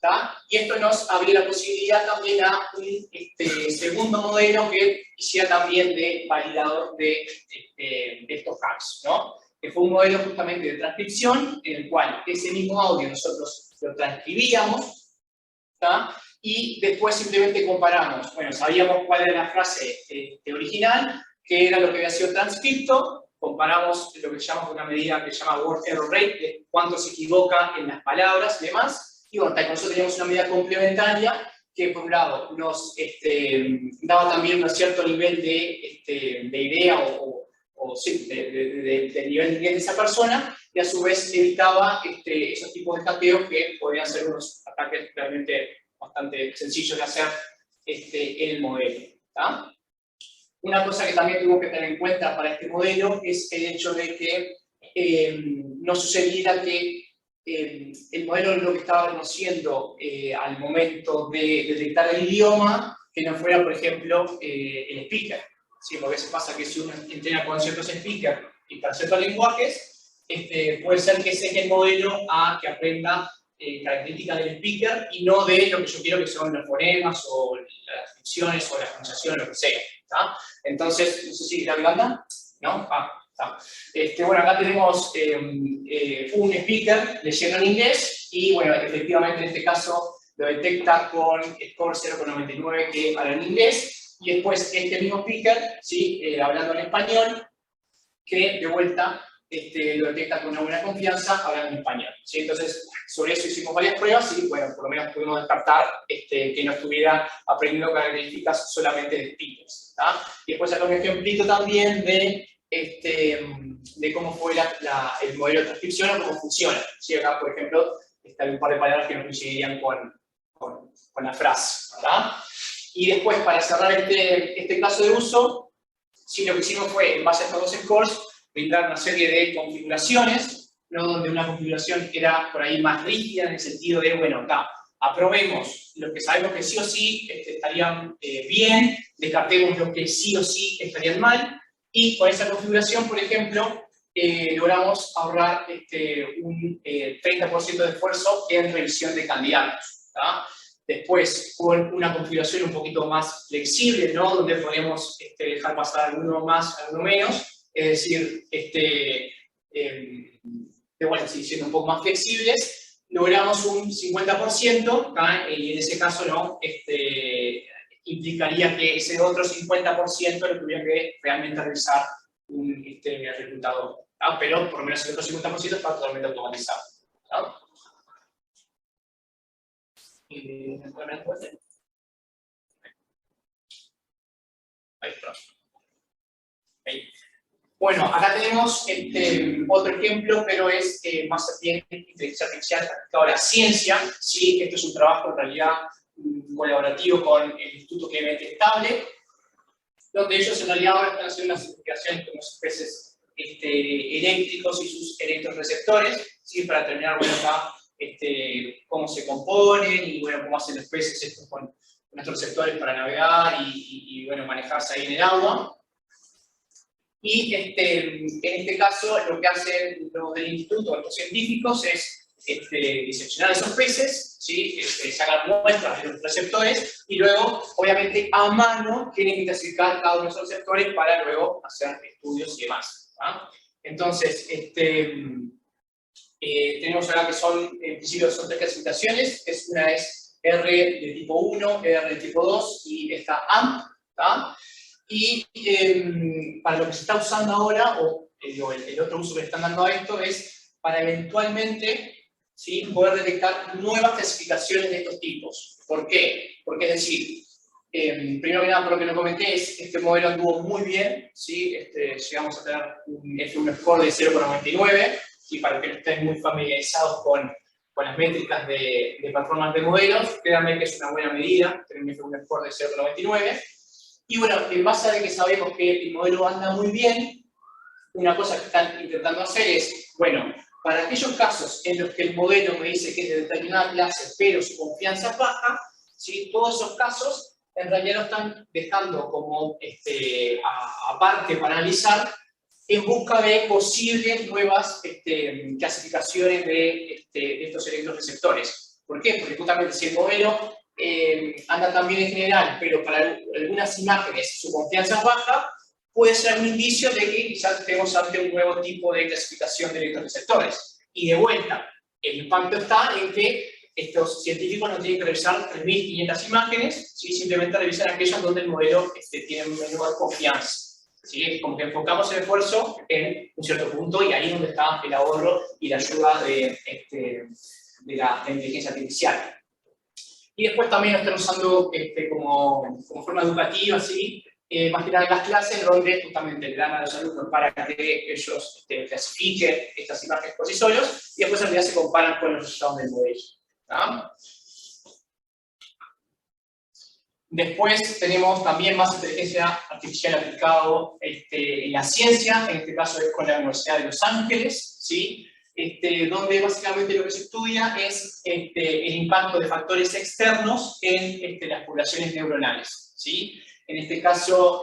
¿Tá? Y esto nos abría la posibilidad también a un segundo modelo que hiciera también de validador de estos hacks, ¿no? Que fue un modelo justamente de transcripción, en el cual ese mismo audio nosotros lo transcribíamos, ¿tá? Y después simplemente comparamos. Bueno, sabíamos cuál era la frase original, que era lo que había sido transcripto, comparamos lo que llamamos una medida que se llama word error rate, de cuánto se equivoca en las palabras y demás, y bueno, nosotros teníamos una medida complementaria que por un lado nos daba también un cierto nivel de idea sí, del nivel de inglés de esa persona, y a su vez evitaba esos tipos de hackeos que podrían ser unos ataques realmente bastante sencillos de hacer en el modelo, ¿tá? Una cosa que también tuvimos que tener en cuenta para este modelo es el hecho de que no sucediera que el modelo lo que estaba reconociendo al momento de detectar el idioma, que no fuera, por ejemplo, el speaker. ¿Sí? Porque a veces pasa que si uno entrena con ciertos speakers y para ciertos lenguajes, puede ser que ese es el modelo a que aprenda características del speaker y no de lo que yo quiero que son los fonemas o las funciones o la pronunciación, lo que sea. ¿Tá? Entonces, no sé si la Yolanda, ¿no? Está. Bueno, acá tenemos un speaker leyendo en inglés y, bueno, efectivamente en este caso lo detecta con score 0,99 que habla en inglés y después este mismo speaker, ¿sí? Hablando en español, que de vuelta lo detecta con una buena confianza hablando en español, ¿sí? Entonces, sobre eso hicimos varias pruebas y, bueno, por lo menos pudimos descartar que no estuviera aprendiendo características solamente de speakers, ¿tá? Y después acá un ejemplito también de cómo fue el modelo de transcripción o cómo funciona. ¿Sí? Acá, por ejemplo, hay un par de palabras que no coincidirían con con la frase, ¿verdad? Y después, para cerrar este caso de uso, sí, lo que hicimos fue, en base a estos dos scores, brindar una serie de configuraciones, ¿no? Donde una configuración era por ahí más rígida, en el sentido de, bueno, acá, aprobemos lo que sabemos que sí o sí estarían bien, descartemos lo que sí o sí estarían mal, y con esa configuración, por ejemplo, logramos ahorrar un 30% de esfuerzo en revisión de candidatos, ¿tá? Después, con una configuración un poquito más flexible, ¿no? Donde podemos dejar pasar alguno más, alguno menos, es decir, bueno, sí, siendo un poco más flexibles, logramos un 50%, ¿tá? Y en ese caso, ¿no? Implicaría que ese otro 50% lo tuviera que realmente revisar un reclutador, ¿tá? Pero por lo menos el otro 50% está totalmente automatizado, ¿tá? Ahí está. Ahí. Bueno, acá tenemos otro ejemplo, pero es más bien inteligencia artificial aplicado a la ciencia. ¿Sí? Esto es un trabajo en realidad colaborativo con el Instituto Clemente Estable, donde ellos en realidad ahora están haciendo unas investigaciones con los peces eléctricos y sus electroreceptores, ¿sí? Para determinar, bueno, acá cómo se componen y bueno, cómo hacen los peces estos con nuestros receptores para navegar y bueno, manejarse ahí en el agua. Y en este caso lo que hacen los del instituto, los científicos, es diseccionar esos peces, ¿sí? Sacar muestras de los receptores y luego, obviamente, a mano tienen que clasificar cada uno de esos receptores para luego hacer estudios y demás, ¿tá? Entonces, tenemos acá que son, en principio, son tres clasificaciones. Una es R de tipo 1, R de tipo 2 y esta AMP, ¿tá? Y para lo que se está usando ahora, o el otro uso que le están dando a esto, es para eventualmente, ¿sí? Poder detectar nuevas clasificaciones de estos tipos. ¿Por qué? Porque es decir, primero que nada, por lo que no comenté, este modelo anduvo muy bien, ¿sí? Llegamos a tener un F1 score de 0,99, y para que no estén muy familiarizados con las métricas de performance de modelos, créanme que es una buena medida, tener un F1 score de 0,99. Y bueno, en base a que sabemos que el modelo anda muy bien, una cosa que están intentando hacer es, bueno, para aquellos casos en los que el modelo me dice que es de determinada clase, pero su confianza es baja, ¿sí? Todos esos casos en realidad lo están dejando como aparte para analizar, en busca de posibles nuevas clasificaciones de estos electroreceptores. ¿Por qué? Porque justamente si el modelo anda también en general, pero para algunas imágenes su confianza es baja, puede ser un indicio de que quizás estemos ante un nuevo tipo de clasificación de electroreceptores. Y de vuelta, el impacto está en que estos científicos no tienen que revisar 3.500 imágenes, ¿sí? Simplemente revisar aquellas donde el modelo tiene menor confianza. ¿Sí? Como que enfocamos el esfuerzo en un cierto punto y ahí es donde está el ahorro y la ayuda de la inteligencia artificial. Y después también lo están usando como forma educativa, ¿sí? Más que nada en las clases, donde justamente le dan a los alumnos para que ellos clasifiquen estas imágenes por sí solos y después en realidad se comparan con los resultados del modelo, ¿tá? Después tenemos también más inteligencia artificial aplicado en la ciencia, en este caso es con la Universidad de Los Ángeles, ¿sí? Donde básicamente lo que se estudia es el impacto de factores externos en las poblaciones neuronales, ¿sí? En este caso,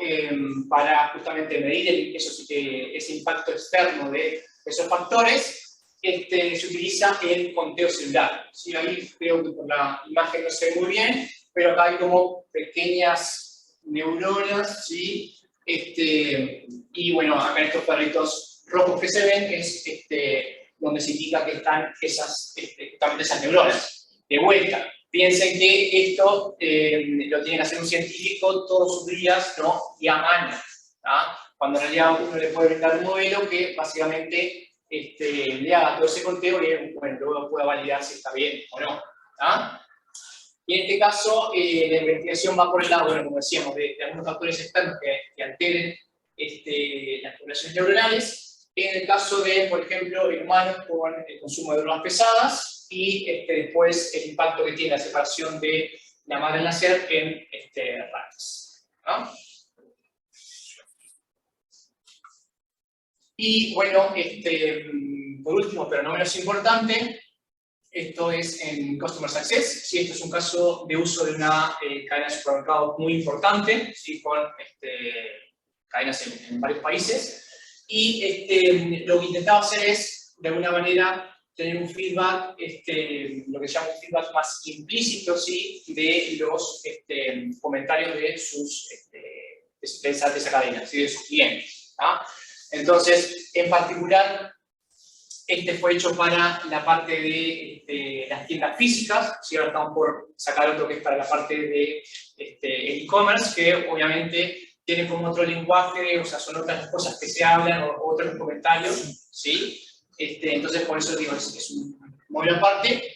para justamente medir ese impacto externo de esos factores, se utiliza el conteo celular, ¿sí? Ahí creo que por la imagen no se ve muy bien, pero acá hay como pequeñas neuronas, ¿sí? Y bueno, acá en estos cuadritos rojos que se ven es donde se indica que están justamente esas neuronas. De vuelta, piensen que esto lo tiene que hacer un científico todos sus días, ¿no? Y a mano, ¿tá? Cuando en realidad uno le puede brindar un modelo que básicamente le haga todo ese conteo y bueno, luego pueda validar si está bien o no, ¿tá? Y en este caso, la investigación va por el lado, bueno, como decíamos, de algunos factores externos que alteren las poblaciones neuronales. En el caso de, por ejemplo, en humanos con el consumo de drogas pesadas, y después el impacto que tiene la separación de la madre al nacer en ratas, ¿no? Y bueno, por último, pero no menos importante, esto es en Customer Success. ¿Sí? Esto es un caso de uso de una cadena de supermercados muy importante, ¿sí? Con cadenas en varios países. Y lo que intentaba hacer es, de alguna manera, tener un feedback, lo que se llama un feedback más implícito, ¿sí? De los comentarios de sus de esa cadena, ¿sí? De sus clientes. ¿Ah? Entonces, en particular, fue hecho para la parte de las tiendas físicas, ¿sí? Ahora estamos por sacar otro que es para la parte de el e-commerce, que obviamente tiene como otro lenguaje, o sea, son otras cosas que se hablan, o otros comentarios, ¿sí? Entonces, por eso digo, es un modelo aparte.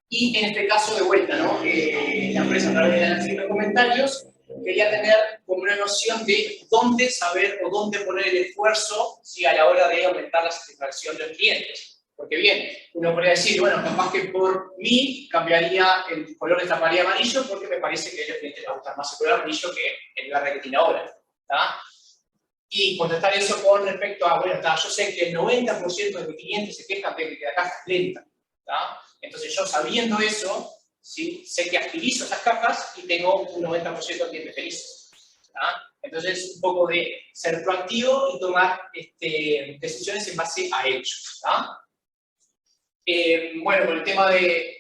Y en este caso, de vuelta, ¿no? La empresa, a través de la sección de comentarios, quería tener como una noción de dónde saber o dónde poner el esfuerzo, ¿sí? A la hora de aumentar la satisfacción de los clientes. Porque bien, uno podría decir, bueno, capaz que por mí cambiaría el color de esta pantalla amarillo porque me parece que a los clientes les gusta más el color amarillo que el verde que tiene ahora. ¿Tá? Y contestar eso con respecto a, bueno, yo sé que el 90% de mis clientes se quejan de que la caja es lenta. ¿Tá? Entonces yo sabiendo eso, ¿sí? Sé que agilizo esas cajas y tengo un 90% de clientes felices. ¿Tá? Entonces un poco de ser proactivo y tomar decisiones en base a hechos. ¿Tá? Bueno, con el tema de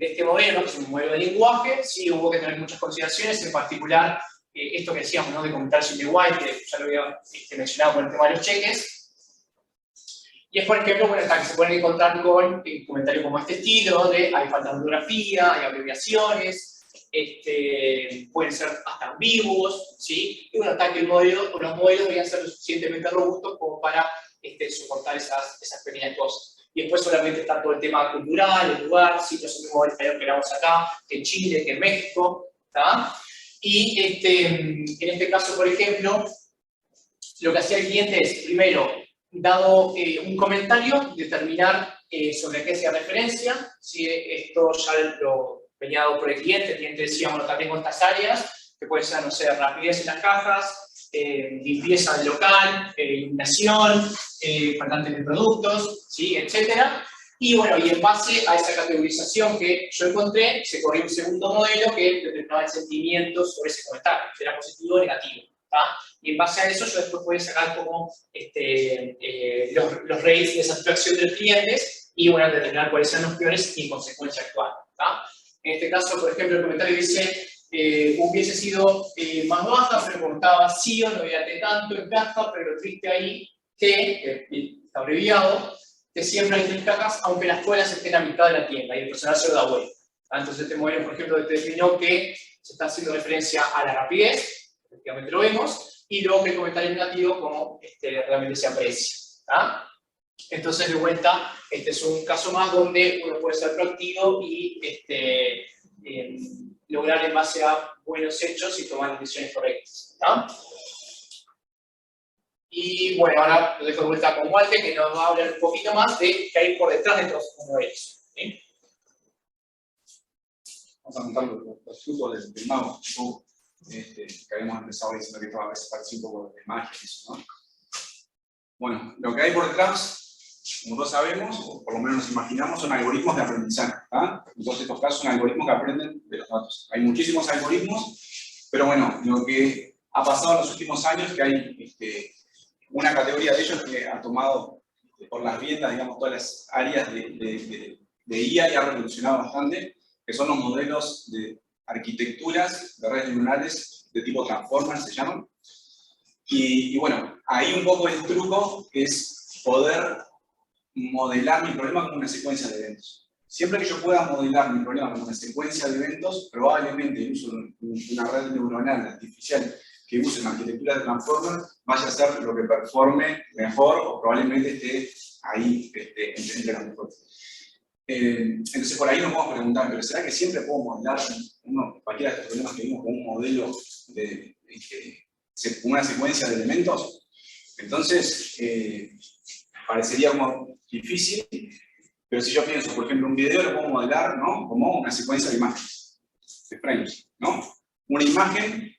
este modelo, que es un modelo de lenguaje, sí hubo que tener muchas consideraciones, en particular esto que decíamos, ¿no? De comentarios in the white, que ya lo había mencionado con el tema de los cheques. Y es, por ejemplo, bueno, que se pueden encontrar con comentarios como este estilo, donde hay falta de ortografía, hay abreviaciones, pueden ser hasta ambiguos, ¿sí? Y bueno, hasta que el modelo o los modelos deberían ser lo suficientemente robustos como para soportar esas pequeñas cosas. Y después solamente está todo el tema cultural, el lugar, ¿sí? No es el mismo español que hablamos acá, que en Chile, que en México, ¿tá? Y en este caso, por ejemplo, lo que hacía el cliente es, primero, dado un comentario, determinar sobre qué hacía referencia, si esto ya lo venía dado por el cliente decía, bueno, acá tengo estas áreas, que puede ser, no sé, rapidez en las cajas, limpieza del local, iluminación, faltantes de productos, ¿sí? Etcétera. Y bueno, y en base a esa categorización que yo encontré, se corrió un segundo modelo que determinaba el sentimiento sobre ese comentario, si era positivo o negativo. ¿Tá? Y en base a eso yo después puedo sacar como los rates de satisfacción de los clientes y bueno, determinar cuáles son los peores y en consecuencia actuar. ¿Tá? En este caso, por ejemplo, el comentario dice hubiese sido más baja, pero contaba sí o no había tanto en caja, pero lo triste ahí que está abreviado, que siempre hay 3 cajas, aunque las colas estén a mitad de la tienda y el personal se lo da vuelta. Entonces este modelo, por ejemplo, determinó que se está haciendo referencia a la rapidez, efectivamente lo vemos, y luego que el comentario negativo como realmente se aprecia. ¿Tá? Entonces, de vuelta, este es un caso más donde uno puede ser proactivo y lograr en base a buenos hechos y tomar decisiones correctas. ¿Tá? Y bueno, ahora lo dejo de vuelta con Walter, que nos va a hablar un poquito más de qué hay por detrás de todos estos modelos. ¿Sí? Vamos a contar los frutos del mago, que habíamos empezado diciendo que a veces parece un poco de magia eso, ¿no? Bueno, lo que hay por detrás, como todos sabemos, o por lo menos nos imaginamos, son algoritmos de aprendizaje. ¿Ah? En todos estos casos son algoritmos que aprenden de los datos. Hay muchísimos algoritmos, pero bueno, lo que ha pasado en los últimos años es que hay una categoría de ellos que ha tomado por las riendas, digamos, todas las áreas de IA y ha revolucionado bastante, que son los modelos de arquitecturas de redes neuronales de tipo transformer, se llaman. Y bueno, ahí un poco el truco es poder modelar mi problema como una secuencia de eventos. Siempre que yo pueda modelar mi problema como una secuencia de eventos, probablemente el uso de una red neuronal artificial que use una arquitectura de transformer vaya a ser lo que performe mejor o probablemente esté ahí entre los mejores. Entonces por ahí nos podemos preguntar, ¿pero será que siempre puedo modelar cualquiera de estos problemas que vimos con un modelo con una secuencia de elementos? Entonces parecería como difícil, Pero si yo pienso, por ejemplo, un video lo puedo modelar, ¿no?, como una secuencia de imágenes, de frames, ¿no? Una imagen,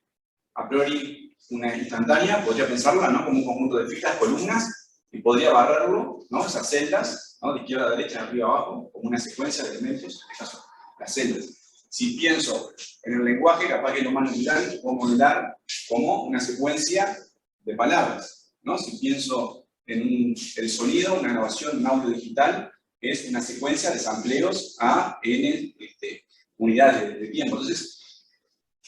a priori una instantánea, podría pensarla, ¿no?, como un conjunto de filas, columnas, y podría barrerlo, ¿no?, esas celdas, ¿no?, de izquierda a derecha, de arriba a abajo, como una secuencia de elementos, en este caso, las celdas. Si pienso en el lenguaje, capaz que lo más natural, puedo modelar como una secuencia de palabras, ¿no? Si pienso en el sonido, una grabación, un audio digital, es una secuencia de sampleos a n unidades de tiempo. Entonces,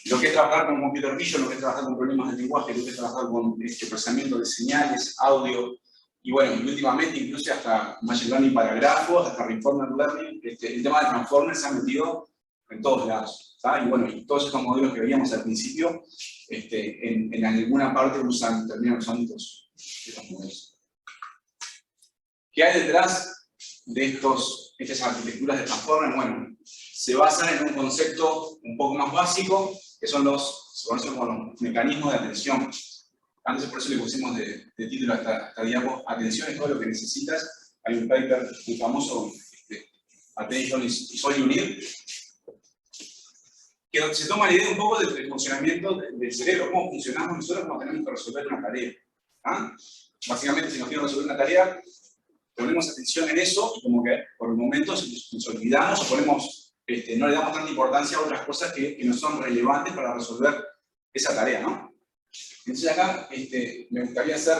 lo que es trabajar con computer vision, lo que es trabajar con problemas de lenguaje, lo que es trabajar con procesamiento de señales, audio, y bueno, y últimamente incluso hasta Machine Learning para grafos, hasta Reinforcement Learning, el tema de Transformers se ha metido en todos lados, ¿sabes? Y bueno, y todos estos modelos que veíamos al principio, en alguna parte terminan usando estos modelos. ¿Qué hay detrás de estas arquitecturas de Transformers? Bueno, se basan en un concepto un poco más básico, que son se conocen como los mecanismos de atención. Antes por eso le pusimos de título a esta diapo, atención es todo lo que necesitas. Hay un paper muy famoso, Attention is all you need, que se toma la idea un poco del funcionamiento del cerebro, cómo funcionamos nosotros cuando tenemos que resolver una tarea. ¿Ah? Básicamente, si nos quieren resolver una tarea, ponemos atención en eso y como que por el momento nos olvidamos o no le damos tanta importancia a otras cosas que no son relevantes para resolver esa tarea, ¿no? Entonces acá me gustaría hacer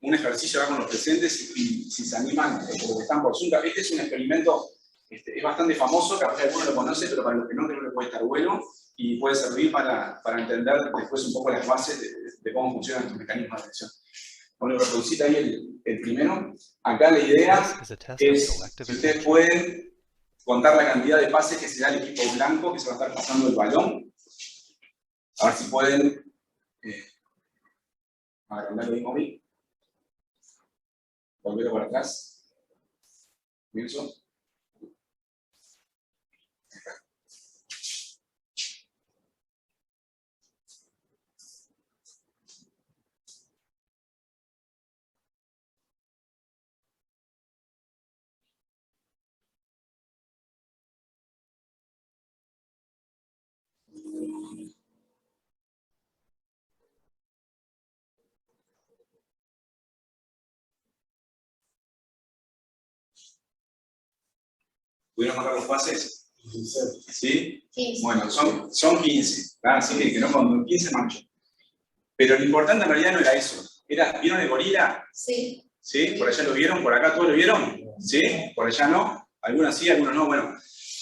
un ejercicio acá con los presentes y si se animan, los que están por Zoom. Este es un experimento, es bastante famoso, capaz que alguno lo conoce, pero para los que no, creo que puede estar bueno y puede servir para entender después un poco las bases de cómo funcionan estos mecanismos de atención. Bueno, reproducir ahí el primero. Acá la idea es, si ustedes pueden contar la cantidad de pases que se da al equipo blanco, que se va a estar pasando el balón. A ver si pueden agrandar el móvil. Volverlo para atrás. Pienso. ¿Pudieron contar los pases? ¿Sí? 15. Bueno, son 15, ¿verdad? Así que no con 15 mancho. Pero lo importante en realidad no era eso. ¿Vieron el gorila? Sí. ¿Sí? ¿Por allá lo vieron? ¿Por acá todos lo vieron? ¿Sí? ¿Por allá no? Algunos sí, algunos no. Bueno,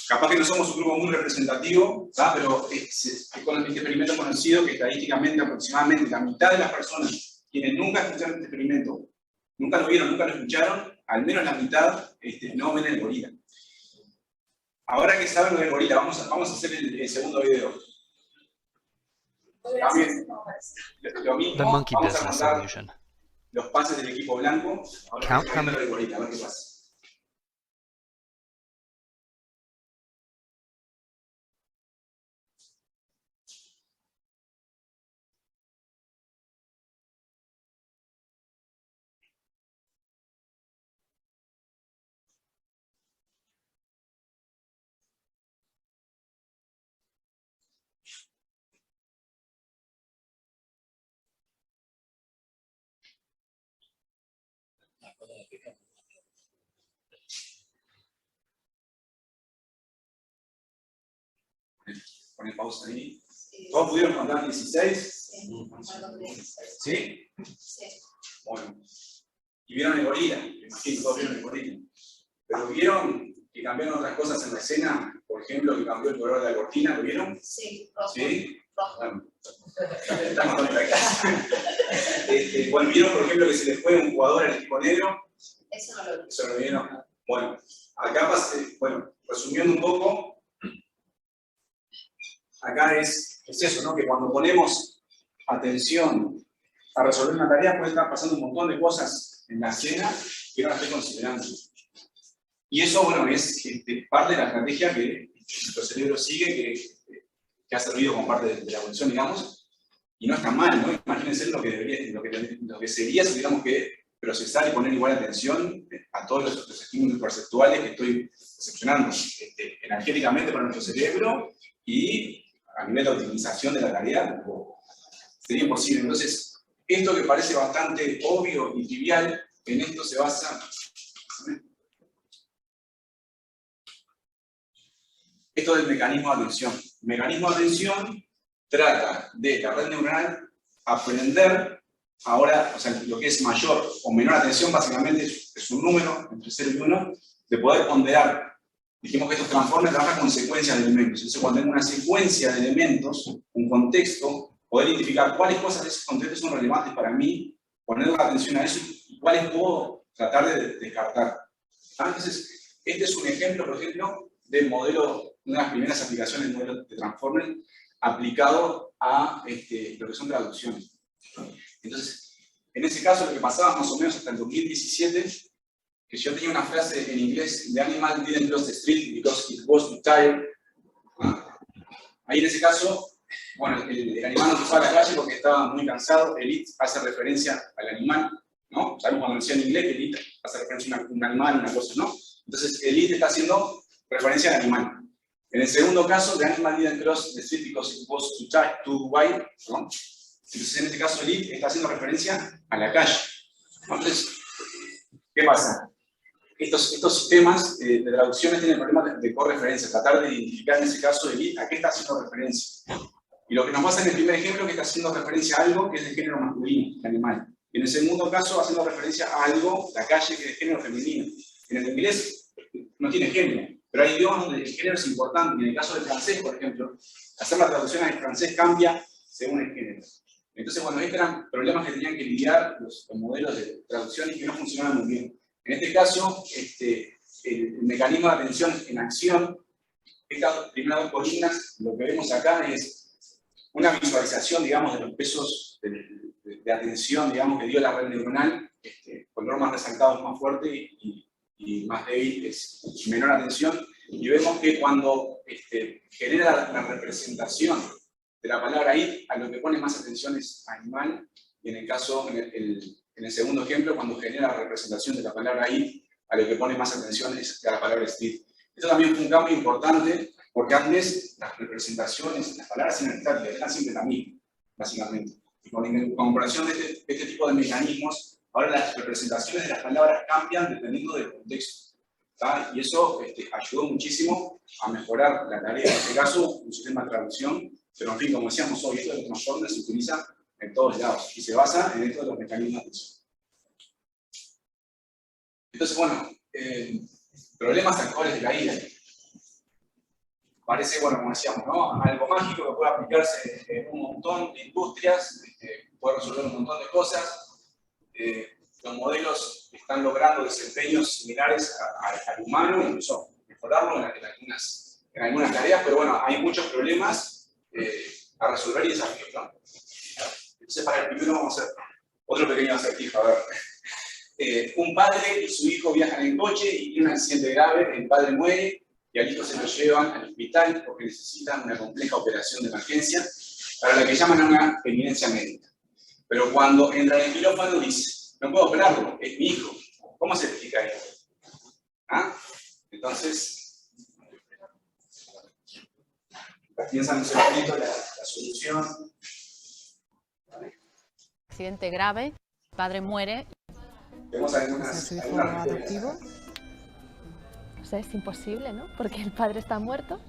capaz que no somos un grupo muy representativo, ¿verdad? Pero es con este experimento conocido que estadísticamente aproximadamente la mitad de las personas quienes nunca escucharon este experimento, nunca lo vieron, nunca lo escucharon, al menos la mitad no ven el gorila. Ahora que saben lo del gorila, vamos a hacer el segundo video. También, lo mismo, The Monkey vamos a Business contar Solution. los pases del equipo blanco. Ahora Count que how lo many- del gorila, a ver qué pasa. Ponen pausa ahí. ¿Todos pudieron contar 16? ¿Sí? Sí. Bueno. Y vieron el gorila, me imagino que todos vieron el gorila. Pero vieron que cambiaron otras cosas en la escena, por ejemplo, que cambió el color de la cortina, ¿lo vieron? Sí, rojo. ¿Sí? Rojo. Bueno, estamos contra acá. Bueno, vieron, por ejemplo, que se les fue un jugador al equipo negro. Eso no lo vi. Eso lo vieron. Bueno, acá bueno, resumiendo un poco, acá es eso, ¿no? Que cuando ponemos atención a resolver una tarea puede estar pasando un montón de cosas en la escena que no la estoy considerando. Y eso, bueno, es parte de la estrategia que nuestro cerebro sigue, que ha servido como parte de la evolución, digamos, y no está mal, ¿no? Imagínense lo que sería si tuviéramos que procesar y poner igual atención a todos los estímulos perceptuales que estoy recepcionando energéticamente para nuestro cerebro y a nivel de optimización de la tarea, sería imposible. Entonces, esto que parece bastante obvio y trivial, en esto se basa. Esto del mecanismo de atención. El mecanismo de atención trata de la red neuronal aprender ahora, o sea, lo que es mayor o menor atención, básicamente es un número entre 0 y 1, de poder ponderar. Dijimos que estos transformes trabajan con secuencias de elementos. Entonces, cuando tengo una secuencia de elementos, un contexto, poder identificar cuáles cosas de esos contextos son relevantes para mí, poner la atención a eso y cuáles puedo tratar de descartar. Entonces, este es un ejemplo, por ejemplo, del modelo, una de las primeras aplicaciones del modelo de Transformer aplicado a lo que son traducciones. Entonces, en ese caso, lo que pasaba más o menos hasta el 2017, que yo tenía una frase en inglés: "The animal didn't cross the street because it was too tired". Ahí en ese caso, bueno, el animal no cruzaba la calle porque estaba muy cansado. El it hace referencia al animal, ¿no? Sabemos cuando decía en inglés que el it hace referencia a un animal, una cosa, ¿no? Entonces, el it está haciendo referencia al animal. En el segundo caso, "The animal didn't cross the street because it was too wide", ¿no? Entonces, en este caso, el it está haciendo referencia a la calle. Entonces, ¿qué pasa? Estos sistemas de traducciones tienen problemas de correferencia, tratar de identificar en ese caso el it a qué está haciendo referencia. Y lo que nos pasa en el primer ejemplo es que está haciendo referencia a algo que es de género masculino, el animal. Y en el segundo caso, haciendo referencia a algo, la calle, que es de género femenino. En el inglés no tiene género, pero hay idiomas donde el género es importante. Y en el caso del francés, por ejemplo, hacer la traducción al francés cambia según el género. Entonces, bueno, estos eran problemas que tenían que lidiar los modelos de traducción y que no funcionaban muy bien. En este caso, el mecanismo de atención en acción, estas primeras dos columnas, lo que vemos acá es una visualización, digamos, de los pesos de atención, digamos, que dio la red neuronal. Color más resaltado es más fuerte y más débil es menor atención. Y vemos que cuando genera la representación de la palabra it, a lo que pone más atención es animal, y en el caso, en el segundo ejemplo, cuando genera la representación de la palabra it, a lo que pone más atención es a la palabra street. Esto también fue un cambio importante, porque antes las representaciones, las palabras eran estáticas, eran siempre las mismas, básicamente. Y con la incorporación de este tipo de mecanismos, ahora las representaciones de las palabras cambian dependiendo del contexto. Y eso ayudó muchísimo a mejorar la tarea. En este caso, un sistema de traducción, pero en fin, como decíamos hoy, esto de los transformers se utiliza en todos lados y se basa en esto de los mecanismos de atención. Entonces, bueno, problemas actuales de la IA. Parece, bueno, como decíamos, ¿no? Algo mágico que puede aplicarse en un montón de industrias, puede resolver un montón de cosas. Los modelos están logrando desempeños similares al humano, incluso mejorarlo en algunas tareas, pero bueno, hay muchos problemas a resolver y desafíos, ¿no? Entonces, para el primero vamos a hacer otro pequeño acertijo. A ver. Un padre y su hijo viajan en coche y tiene un accidente grave, el padre muere y al hijo se lo llevan al hospital porque necesitan una compleja operación de emergencia para la que llaman a una eminencia médica. Pero cuando entra en el quirófano dice: "No puedo operarlo, es mi hijo". ¿Cómo se explica esto? Entonces, piensan en ese momento la solución. Accidente grave, el padre muere. Vemos algunas. ¿Su hijo adoptivo? O sea, es imposible, ¿no? Porque el padre está muerto.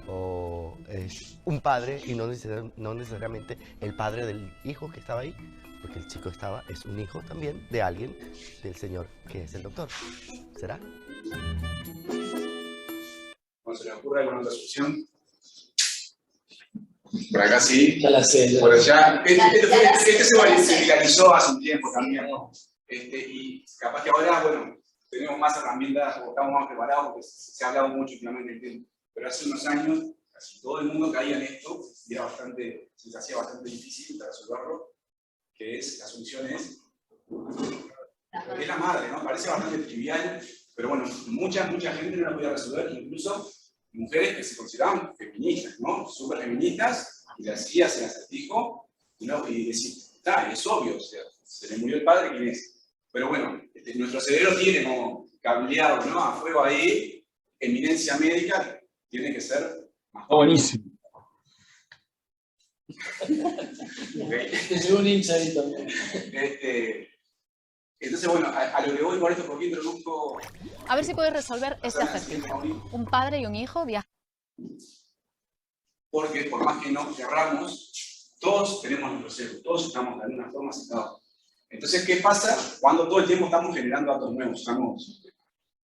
O es un padre y no necesariamente el padre del hijo que estaba ahí, porque el chico es un hijo también de alguien, del señor que es el doctor. ¿Será? ¿No se le ocurre alguna otra solución? Por acá sí. Ya la sé. Por allá. Este se viralizó hace un tiempo también, ¿no? Y capaz que ahora, bueno, tenemos más herramientas, o estamos más preparados, porque se ha hablado mucho últimamente del tema. Pero hace unos años, casi todo el mundo caía en esto, y era se les hacía bastante difícil de resolverlo, que es, la solución es la madre, ¿no? Parece bastante trivial, pero bueno, mucha gente no lo podía resolver, incluso mujeres que se consideraban feministas, ¿no? Súper feministas, y le hacía el acertijo, y decía, es obvio, o sea, se le murió el padre, ¿quién es? Pero bueno, nuestro cerebro tiene como cableado, ¿no? A fuego ahí, eminencia médica, tiene que ser más. Está buenísimo. Okay. Es un hincha ahí también. Entonces, bueno, a lo que voy con esto, porque introduzco... A ver si puedes resolver este acertijo. Un padre y un hijo viajan. Porque por más que no querramos, todos tenemos nuestro cerebro, todos estamos de alguna forma sentados. Entonces, ¿qué pasa cuando todo el tiempo estamos generando datos nuevos? Estamos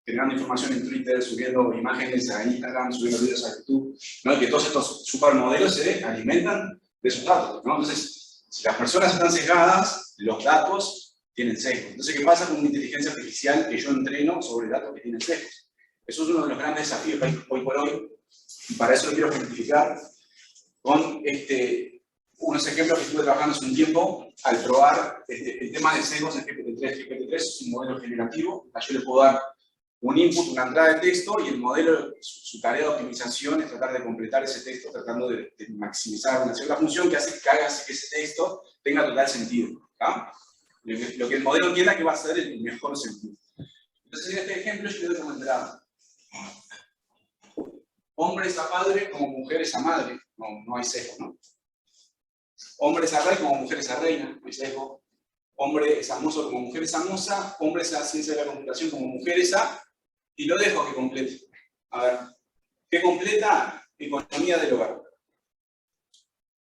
generando información en Twitter, subiendo imágenes a Instagram, subiendo videos a YouTube, ¿no? Y que todos estos supermodelos se alimentan de esos datos, ¿no? Entonces, si las personas están sesgadas, los datos tienen sesgos. Entonces, ¿qué pasa con una inteligencia artificial que yo entreno sobre datos que tienen sesgos? Eso es uno de los grandes desafíos que hay hoy por hoy, y para eso lo quiero ejemplificar con unos ejemplos que estuve trabajando hace un tiempo al probar el tema de sesgos en GPT-3. GPT-3 es un modelo generativo, yo le puedo dar un input, una entrada de texto, y el modelo, su tarea de optimización es tratar de completar ese texto, tratando de maximizar una cierta función que hace que haga que ese texto tenga total sentido. ¿Ah? Lo que el modelo entienda que va a ser el mejor sentido. Entonces, en este ejemplo, yo le doy como entrada: hombre es a padre como mujer es a madre. No hay sesgo, ¿no? Hombre es a rey como mujer es a reina. No hay sesgo. Hombre es a mozo como mujer es a moza. Hombre es a ciencia de la computación como mujer es a... Y lo dejo que complete. A ver, ¿qué completa? Economía del hogar.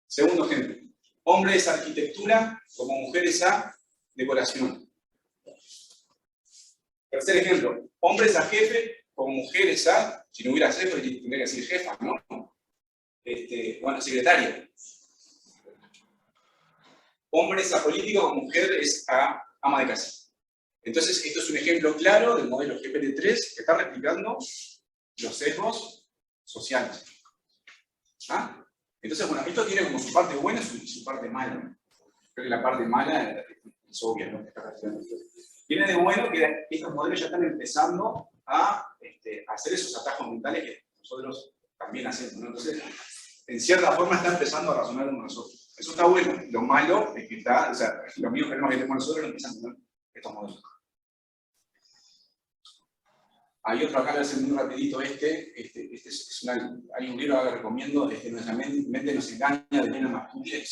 Segundo ejemplo. Hombre es a arquitectura como mujer es a decoración. Tercer ejemplo. Hombre es a jefe como mujer es a... Si no hubiera jefe, tendría que decir jefa, ¿no? Bueno, secretaria. Hombre es a político como mujer es a ama de casa. Entonces, esto es un ejemplo claro del modelo GPT-3 que está replicando los sesgos sociales. ¿Ah? Entonces, bueno, esto tiene como su parte buena y su parte mala. Creo que la parte mala es obvia, ¿no? Tiene de bueno que estos modelos ya están empezando a hacer esos atajos mentales que nosotros también hacemos, ¿no? Entonces, en cierta forma está empezando a razonar con nosotros. Eso está bueno. Lo malo es que está, o sea, los mismos problemas que tenemos nosotros lo empiezan a tener estos modelos. Hay otro acá, lo hacen muy rapidito, hay un libro que recomiendo, Nuestra mente nos engaña, de Elena Martucci.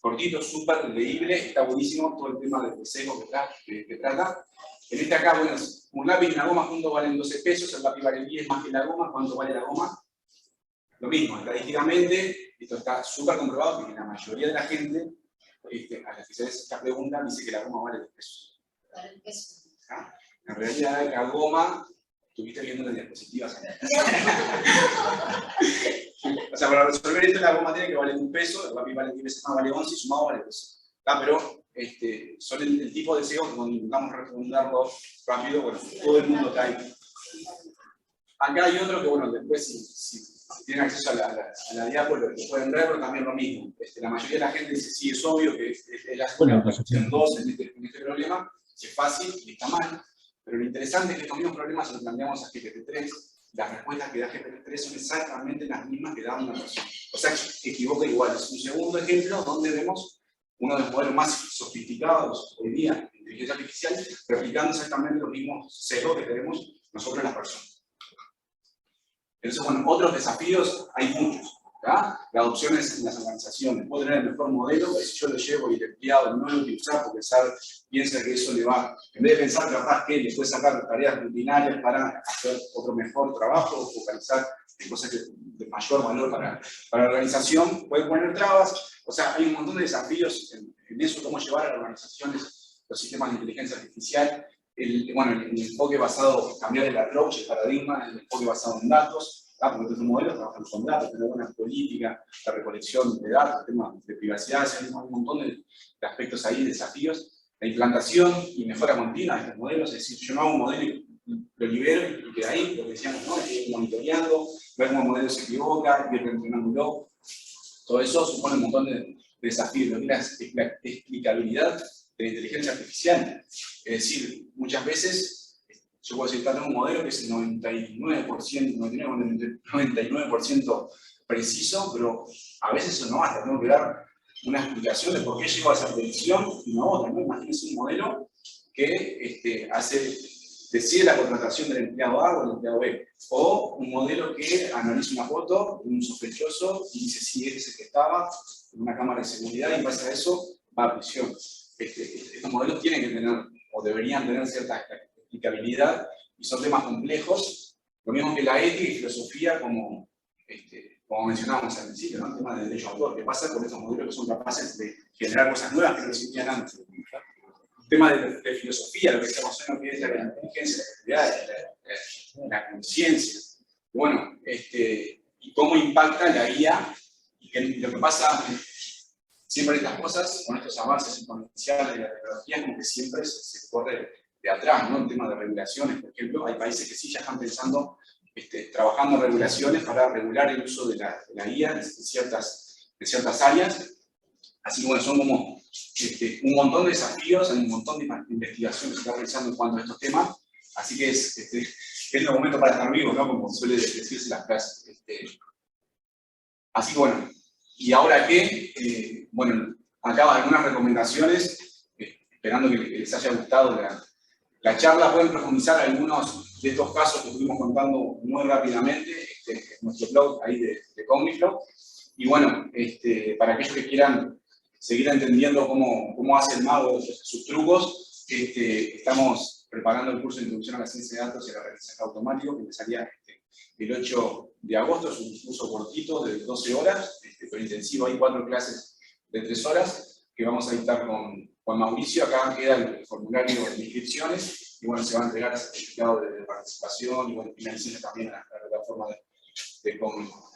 Cortito, súper leíble, está buenísimo todo el tema del sesgo que trata. En este acá, bueno, un lápiz y una goma juntos valen 12 pesos, el lápiz vale 10 más que la goma. ¿Cuánto vale la goma? Lo mismo, estadísticamente, esto está súper comprobado, que la mayoría de la gente a la que se hace esta pregunta dice que la goma vale 2 pesos. Vale peso. ¿Ah? En realidad, la goma, estuviste viendo las diapositivas. O sea, para resolver esto, la goma tiene que valer 1 peso, el lápiz vale 10 veces más, vale 11, y sumado vale 12. ¿Ah? Pero son el tipo de sesgo que cuando intentamos responderlo rápido, bueno, todo el mundo cae. Acá hay otro que, bueno, después si tienen acceso a la diapo lo pueden ver, pero también lo mismo. La mayoría de la gente dice, sí, es obvio que es la opción 2 en este problema, es fácil y está mal. Pero lo interesante es que estos mismos problemas se los planteamos a GPT-3, las respuestas que da GPT-3 son exactamente las mismas que da una persona. O sea, que equivoca igual. Es un segundo ejemplo donde vemos uno de los modelos más sofisticados hoy día en inteligencia artificial, replicando exactamente los mismos sesgos que tenemos nosotros las personas. Entonces, bueno, otros desafíos hay muchos. ¿verdad? La adopción es en las organizaciones. Puedo tener el mejor modelo, pero si yo lo llevo y el empleado no lo utilizar porque piensa que eso le va, en vez de pensar capaz que le puede sacar tareas rutinarias para hacer otro mejor trabajo, focalizar en cosas de mayor valor para la organización, puede poner trabas. O sea, hay un montón de desafíos en eso, cómo llevar a las organizaciones los sistemas de inteligencia artificial. El enfoque basado, cambiar el approach, el paradigma, el enfoque basado en datos, porque estos modelos trabajan con datos, tener buena política, la recolección de datos, temas de privacidad, hay un montón de aspectos ahí, desafíos. La implantación y mejora continua de estos modelos, es decir, yo no hago un modelo y lo libero y queda ahí, lo que decíamos, ¿no? Estoy monitoreando, ver cómo el modelo se equivoca, ir entrenándolo. Todo eso supone un montón de desafíos, la explicabilidad de la inteligencia artificial. Es decir, muchas veces yo puedo decir, tengo un modelo que es el 99% preciso, pero a veces eso no basta, tengo que dar una explicación de por qué llegó a esa predicción y no otra. ¿No? Imagínense un modelo que decide la contratación del empleado A o del empleado B, o un modelo que analiza una foto de un sospechoso y dice si es el que estaba en una cámara de seguridad y en base a eso va a prisión. Estos modelos tienen que tener, o deberían tener cierta explicabilidad y son temas complejos, lo mismo que la ética y filosofía como mencionábamos al principio, ¿no? El tema del derecho de autor, ¿qué pasa con estos modelos que son capaces de generar cosas nuevas que no existían antes? El tema de filosofía, lo que estamos haciendo que es la inteligencia, la creatividad, la conciencia. Bueno, y cómo impacta la guía, y que lo que pasa siempre estas cosas, con estos avances exponenciales de la tecnología, como que siempre se corre de atrás, ¿no? En tema de regulaciones, por ejemplo, hay países que sí ya están pensando, trabajando en regulaciones para regular el uso de la guía en ciertas áreas. Así que bueno, son como un montón de desafíos, hay un montón de investigación que se está realizando en cuanto a estos temas, así que es el momento para estar vivos, ¿no? Como suele decirse las frases. Así que bueno, ¿y ahora qué? Bueno, acá algunas recomendaciones, esperando que les haya gustado la charla. Pueden profundizar algunos de estos casos que estuvimos contando muy rápidamente en nuestro blog ahí de Cogniflow. Y bueno, para aquellos que quieran seguir entendiendo cómo hace el mago sus trucos, estamos preparando el curso de Introducción a la Ciencia de Datos y el Aprendizaje Automático, que empezaría el 8 de agosto. Es un curso cortito de 12 horas, pero intensivo. Hay 4 clases de 3 horas que vamos a dictar con Mauricio. Acá queda el formulario de inscripciones y bueno, se va a entregar el certificado de participación y bueno, finalización también a la plataforma de Cogniflow.